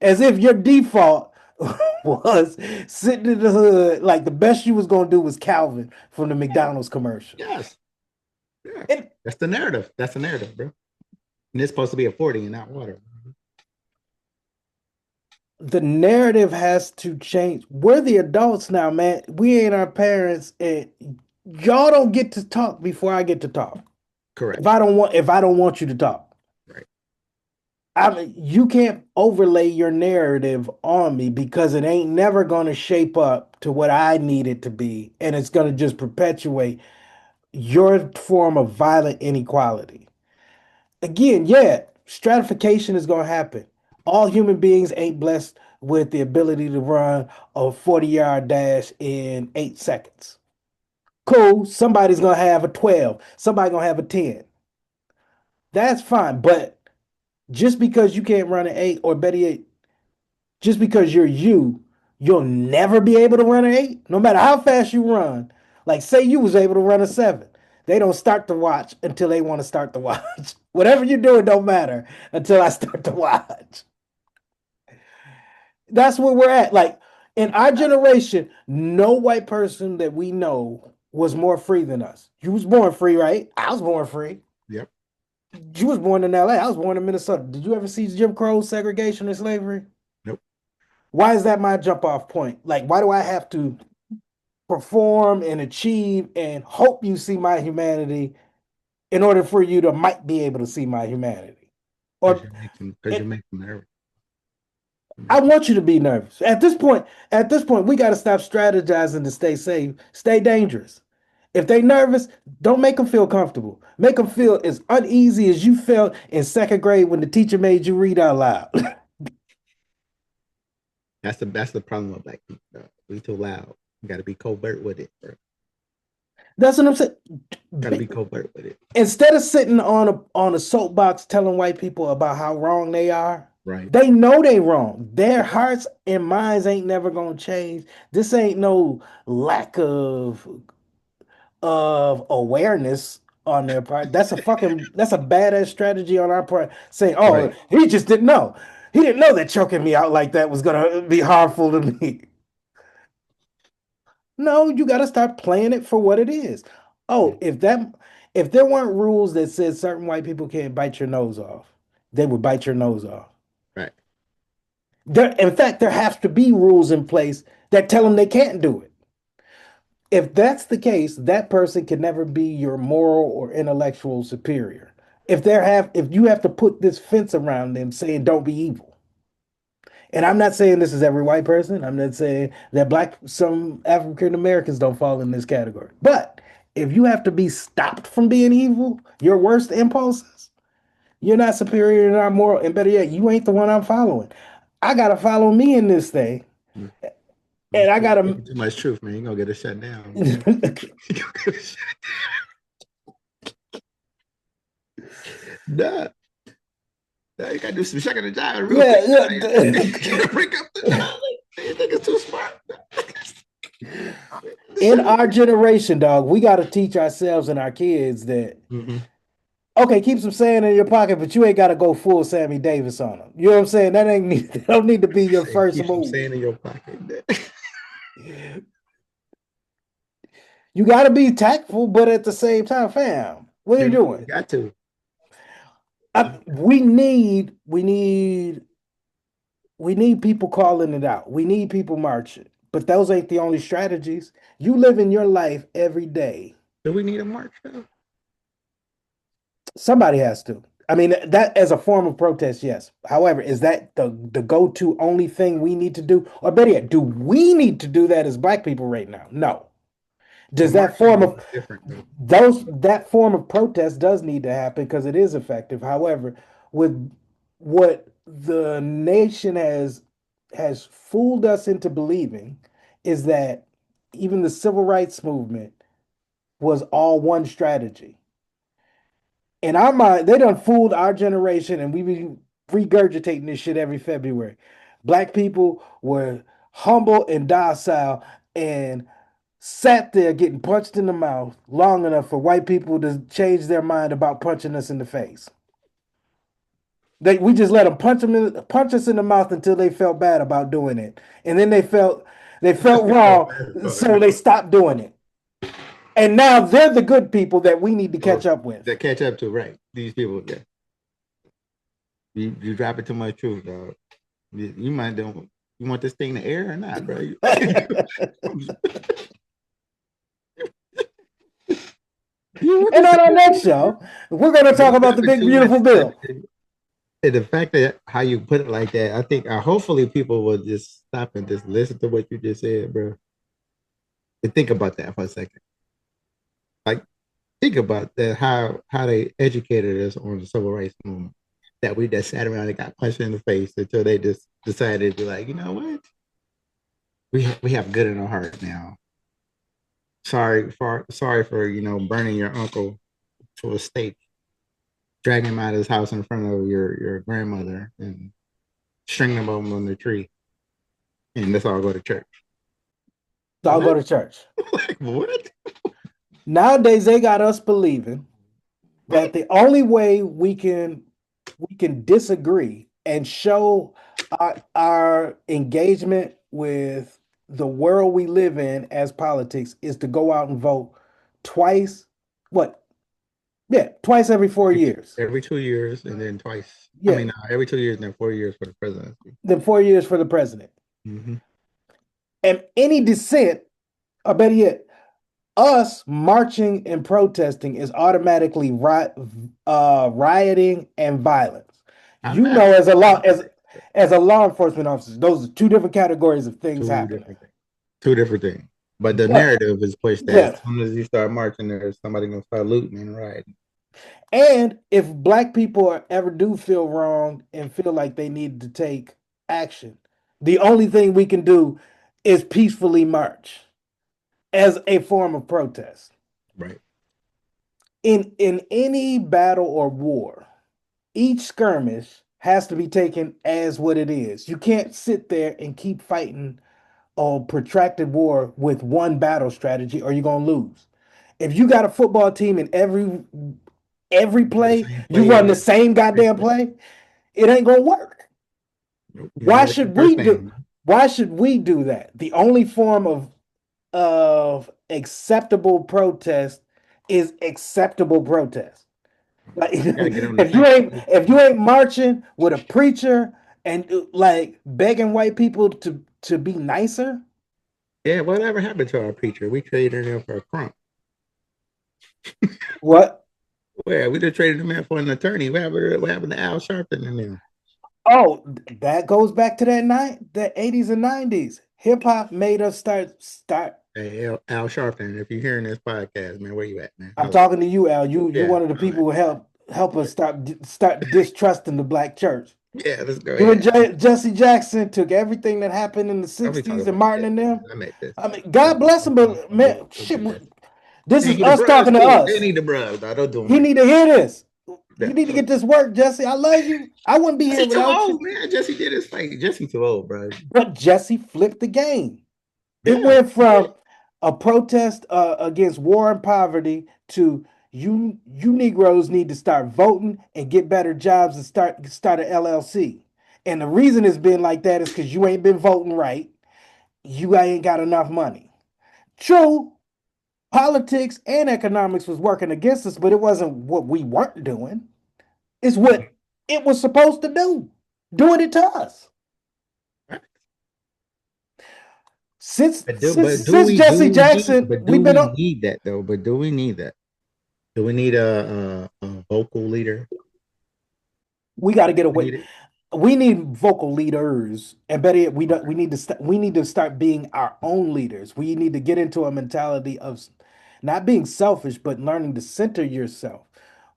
as if your default was sitting in the hood like the best you was going to do was Calvin from the Yeah. McDonald's commercial. Yes. Yeah. And That's the narrative. That's the narrative, bro. And it's supposed to be a 40 and not water. the narrative has to change. We're the adults now, man. We ain't our parents, and y'all don't get to talk before I get to talk. Correct. If I don't want you to talk, Right. I mean, you can't overlay your narrative on me because it ain't never going to shape up to what I need it to be, and it's going to just perpetuate your form of violent inequality. Again, yeah, stratification is going to happen. All human beings ain't blessed with the ability to run a 40-yard dash in 8 seconds. Cool. Somebody's going to have a 12. Somebody's going to have a 10. That's fine. But just because you can't run an 8, or better yet, just because you'll never be able to run an 8, no matter how fast you run. Like, say you was able to run a 7. They don't start to watch until they want to start to watch. Whatever you're doing don't matter until I start to watch. That's where we're at. Like, in our generation, no white person that we know was more free than us. You was born free, right? I was born free. Yep. You was born in LA. I was born in Minnesota. Did you ever see Jim Crow, segregation, and slavery? Nope. Why is that my jump off point? Like, why do I have to perform and achieve and hope you see my humanity in order for you to might be able to see my humanity? Because Or you it, make them nervous. You I make them, want you to be nervous. At this point, we got to stop strategizing to stay safe, stay dangerous. If they nervous, don't make them feel comfortable. Make them feel as uneasy as you felt in second grade when the teacher made you read out loud. that's the problem with black people. Bro. We too loud. You got to be covert with it, bro. That's what I'm saying. Got to be covert with it. Instead of sitting on a soapbox telling white people about how wrong they are, Right. they know they wrong. Their Yep. hearts and minds ain't never gonna change. This ain't no lack of awareness on their part. That's a badass strategy on our part. Saying, "Oh, Right. he just didn't know. He didn't know that choking me out like that was gonna be harmful to me." No, you got to start playing it for what it is. Oh, if there weren't rules that said certain white people can't bite your nose off, they would bite your nose off. Right. In fact, there has to be rules in place that tell them they can't do it. If that's the case, that person can never be your moral or intellectual superior. If you have to put this fence around them saying don't be evil. And I'm not saying this is every white person. I'm not saying that some African Americans don't fall in this category. But if you have to be stopped from being evil, your worst impulses, you're not superior, you're not moral, and better yet, you ain't the one I'm following. I gotta follow me in this thing, Mm. and I You're gotta. speaking too much truth, man. You're gonna get it shut down, man. You're gonna get it shut down. Nah, you gotta do some checking the job real quick. Yeah, Nah, yeah. you gotta break up the job. You think it's too smart? In our generation, dog, we gotta teach ourselves and our kids that Mm-hmm. okay, keep some sand in your pocket, but you ain't gotta go full Sammy Davis on them. You know what I'm saying? That don't need to be your first Keep some move. sand in your pocket. You got to be tactful, but at the same time, fam, what are you You doing? got to. We need people calling it out. We need people marching, but those ain't the only strategies. You live in your life every day. Do we need a march though? Somebody has to. I mean, that as a form of protest, yes. However, is that the go-to only thing we need to do? Or better yet, do we need to do that as black people right now? No. The Does that marching form is of different though. that form of protest does need to happen because it is effective. However, with what the nation has fooled us into believing is that even the civil rights movement was all one strategy. In our mind, they done fooled our generation, and we be regurgitating this shit every February. Black people were humble and docile and sat there getting punched in the mouth long enough for white people to change their mind about punching us in the face. We just let them punch us in the mouth until they felt bad about doing it, and then they felt So wrong, bad about so it. they stopped doing it. And now they're the good people that we need to Oh, catch up with. that catch up to right. These people, yeah. You drop it too much truth, dog. You might don't you want this thing to air or not, bro? You want And this on thing our to next show, we're going to talk you about the dropping big too much. beautiful bill. And the fact that how you put it like that, I think hopefully people will just stop and just listen to what you just said, bro. And think about that for a second. Like think about that how they educated us on the civil rights movement. That we just sat around and got punched in the face until they just decided to be like, you know what? We have good in our heart now. Sorry for burning your uncle to a stake, dragging him out of his house in front of your grandmother and stringing him on the tree, and let's all go to church. So I'll go What? to church. Like what? Nowadays, they got us believing that the only way we can disagree and show our engagement with the world we live in as politics is to go out and vote twice. What? Yeah, twice every 4 years. Every 2 years and then twice. I Yeah, mean, every 2 years and then 4 years for the presidency. then 4 years for the president. Mm-hmm. And any dissent, or better yet, us marching and protesting is automatically rioting and violence. I'm You not. know, as a law enforcement officer, those are two different categories of things Two happening. different things. Two different things. But the But narrative is pushed that as yeah, soon as you start marching, there's somebody gonna start looting and rioting. and if black people ever do feel wrong and feel like they need to take action, the only thing we can do is peacefully march as a form of protest. Right. In any battle or war, each skirmish has to be taken as what it is. You can't sit there and keep fighting a protracted war with one battle strategy or you're going to lose. If you got a football team and every You do the play same you play run the same goddamn play, it ain't going to work. Nope. You Why gotta get the should first we do down. why should we do that? The only form of acceptable protest is acceptable protest. Like You gotta get on the if you same ain't page. if you ain't marching with a preacher and like begging white people to be nicer, Yeah, whatever happened to our preacher? We traded him for a crump. what? Well, we just traded him in for an attorney. What happened to Al Sharpton in there? Oh, that goes back to that the 80s and 90s. Hip hop made us start. Hey, Al Sharpton, if you're hearing this podcast, man, where you at, man? I'm Holla at talking to you, Al. You me. Yeah, one of the holla people at who help us start distrusting the black church. me. Yeah, let's go You and ahead. Jesse Jackson took everything that happened in the Don't be talking 60s and about Martin and Jesse. them. I met this. I mean, God bless him, but man, Don't shit, do Jesse. this They is need the us bruh talking to too. They us. need the bruh. No, don't do them He like need to hear this. You that. need to get this work, Jesse. I love you. I wouldn't be here Jesse too without old, you. man. Jesse did his fight. Jesse too old, bro. But Jesse flipped the game. It Yeah, went he did. from a protest against war and poverty to you Negroes need to start voting and get better jobs and start an LLC. And the reason it's been like that is because you ain't been voting right. You ain't got enough money. True, politics and economics was working against us, but it wasn't what we weren't doing. It's what it was supposed to do, doing it to us. Since But do since but do since we do Jesse we need Jackson, but do we've been we on. need that though? But do we need that? Do we need a vocal leader? We got to get We away. need it. We need vocal leaders, and better yet, we need to we need to start being our own leaders. We need to get into a mentality of not being selfish, but learning to center yourself.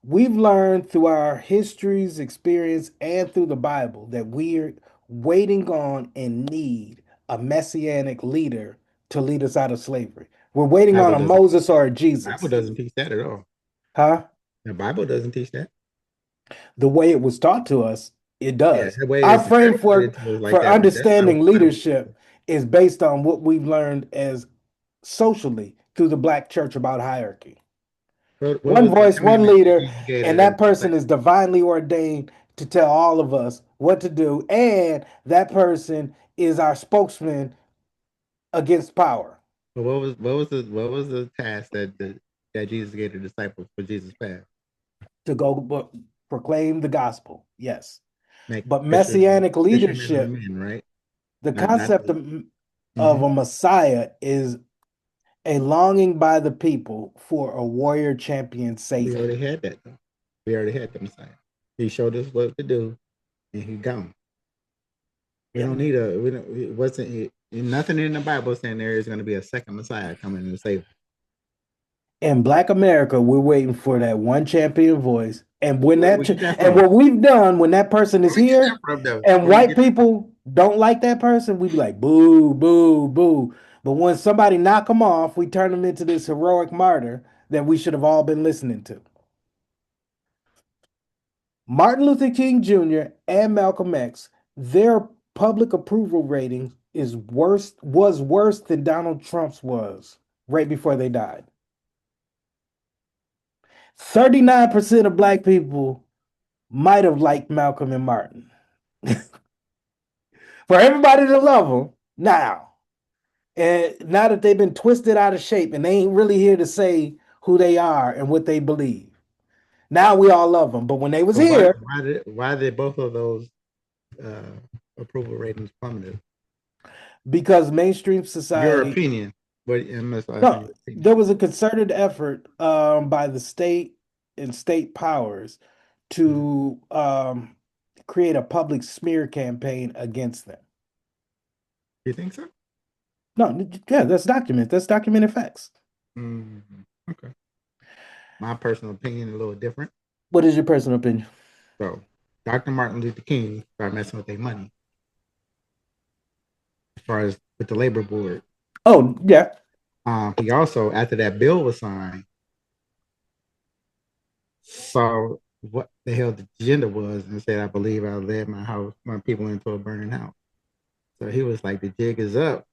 We've learned through our histories, experience, and through the Bible that we're waiting on and need a messianic leader to lead us out of slavery. We're waiting on Bible a doesn't. Moses or a Bible Jesus. doesn't teach that at all. Huh? The Bible doesn't teach that. The way it was taught to us, it Yeah, does. the way Our it's framework articulated to us like for that, but that's not understanding what the Bible leadership is based on what we've learned as socially through the black church about hierarchy. says. What One was the voice, one commandment that leader, Jesus gave to and the that person disciples? is divinely ordained to tell all of us what to do, and that person is our spokesman against power But what was the task that Jesus gave the disciples for Jesus' path? to go proclaim the gospel. Yes. Make But fishermen messianic fishermen of leadership, men, right? the Not concept the. of Mm-hmm. a Messiah is a longing by the people for a warrior champion We savior. already had that though. We already had the Messiah. He showed us what to do, and he gone. We Yeah. don't need a. We don't. It wasn't nothing in the Bible saying there is going to be a second Messiah coming to save us. In Black America, we're waiting for that one champion voice. And when Where we get that and from? what we've done when that person Where is we get that here from, though? and Where we white get that from? people don't like that person, we be like, boo, boo, boo. But when somebody knock them off, we turn them into this heroic martyr that we should have all been listening to. Martin Luther King Jr. and Malcolm X, their public approval rating was worse than Donald Trump's was right before they died. 39% of black people might have liked Malcolm and Martin. For everybody to love them now. And now that they've been twisted out of shape and they ain't really here to say who they are and what they believe. Now we all love them. But when they was So here, why did both of those uh, approval ratings plummeted? because mainstream Your society, opinion, but unless I say no, your opinion. there was a concerted effort by the state and state powers Mhm. to create a public smear campaign against them. You think so? No, yeah, that's documented. That's documented facts. Okay. My personal opinion is a little different. What is your personal opinion? So, Dr. Martin Luther King started messing with their money as far as with the labor board. Oh, yeah. He also, after that bill was signed, saw what the hell the agenda was and said, I believe I led my people into a burning house. So he was like, the jig is up.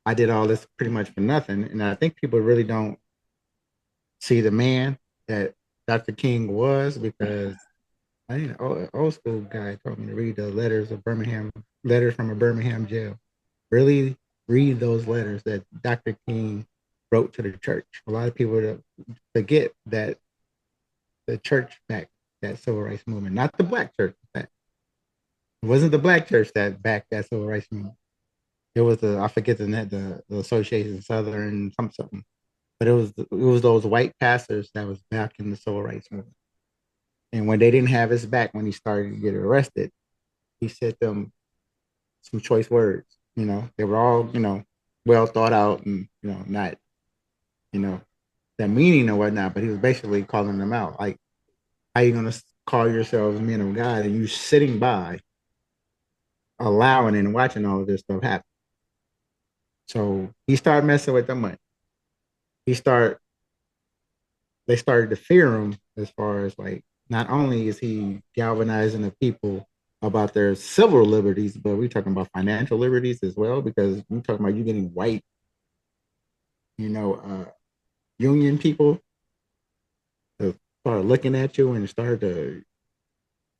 I did all this pretty much for nothing. And I think people really don't see the man that Dr. King was, because I think an old school guy told me to read the letters from a Birmingham jail. Really read those letters that Dr. King wrote to the church. A lot of people forget that the church backed that civil rights movement, not the black church. It wasn't the black church that backed that civil rights movement. It was I forget the Association Southern something, but it was those white pastors that was backing the civil rights movement. And when they didn't have his back when he started to get arrested, he said them some choice words. They were all well thought out and not you know the meaning or whatnot. But he was basically calling them out, like, how you gonna call yourselves men of God and you sitting by, allowing and watching all of this stuff happen? So he started messing with the money. He started They started to fear him, as far as, like, not only is he galvanizing the people about their civil liberties, but we're talking about financial liberties as well, because we're talking about you getting white, you know, uh, union people to start looking at you and start to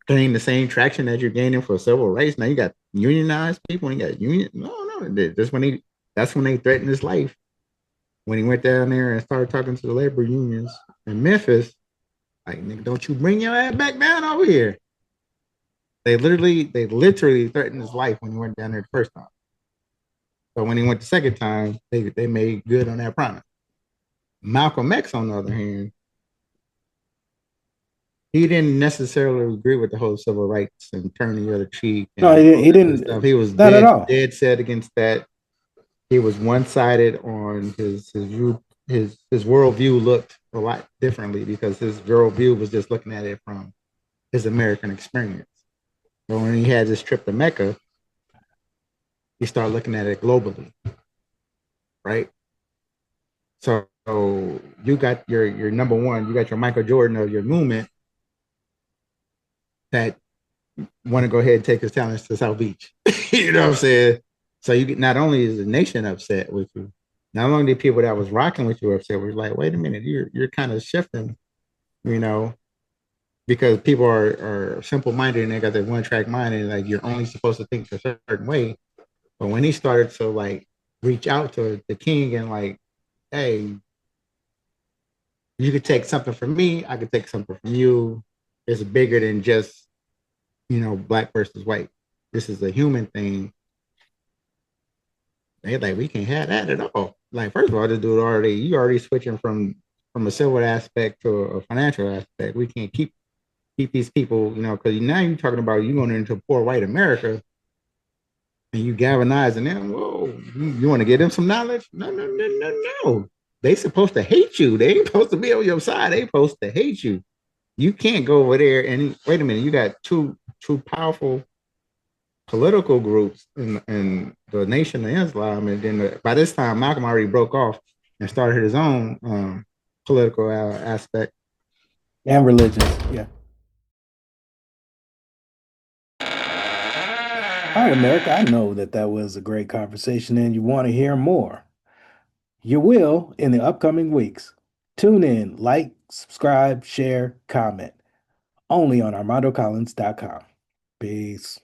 gain the same traction that you're gaining for civil rights. Now you got unionized people and you got union. No, that's when they threatened his life. When he went down there and started talking to the labor unions in Memphis, like, nigga, don't you bring your ass back down over here. They literally threatened his life when he went down there the first time. So when he went the second time, they made good on that promise. Malcolm X, on the other hand, he didn't necessarily agree with the whole civil rights and turn the other cheek No, and all he that good stuff. didn't. He was Not at dead all. dead set against that. He was one sided on his worldview. Looked a lot differently because his worldview was just looking at it from his American experience. But when he had this trip to Mecca, he started looking at it globally. right? So you got your number one, you got your Michael Jordan of your movement that want to go ahead and take his talents to South Beach. You know what I'm saying? So you not only is the nation upset with you, not only the people that was rocking with you upset, we're like, wait a minute, you're kind of shifting, you know, because people are simple minded and they got that one track mind and like you're only supposed to think a certain way. But when he started to like reach out to the king and like, hey, you could take something from me, I could take something from you. It's bigger than just, black versus white. This is a human thing. They like we can't have that at all. Like, first of all, this dude you already switching from a civil aspect to a financial aspect. We can't keep these people, because now you're talking about you going into poor white America and you galvanizing them. Whoa, you want to give them some knowledge? No, no, no, no, no. They supposed to hate you. They ain't supposed to be on your side. They supposed to hate you. You can't go over there and wait a minute. You got two powerful political groups in the Nation of Islam, and then by this time Malcolm already broke off and started his own political aspect. And religious. Yeah. All right, America, I know that that was a great conversation and you want to hear more. You will in the upcoming weeks. Tune in, like, subscribe, share, comment. Only on ArmandoCollins.com. Peace.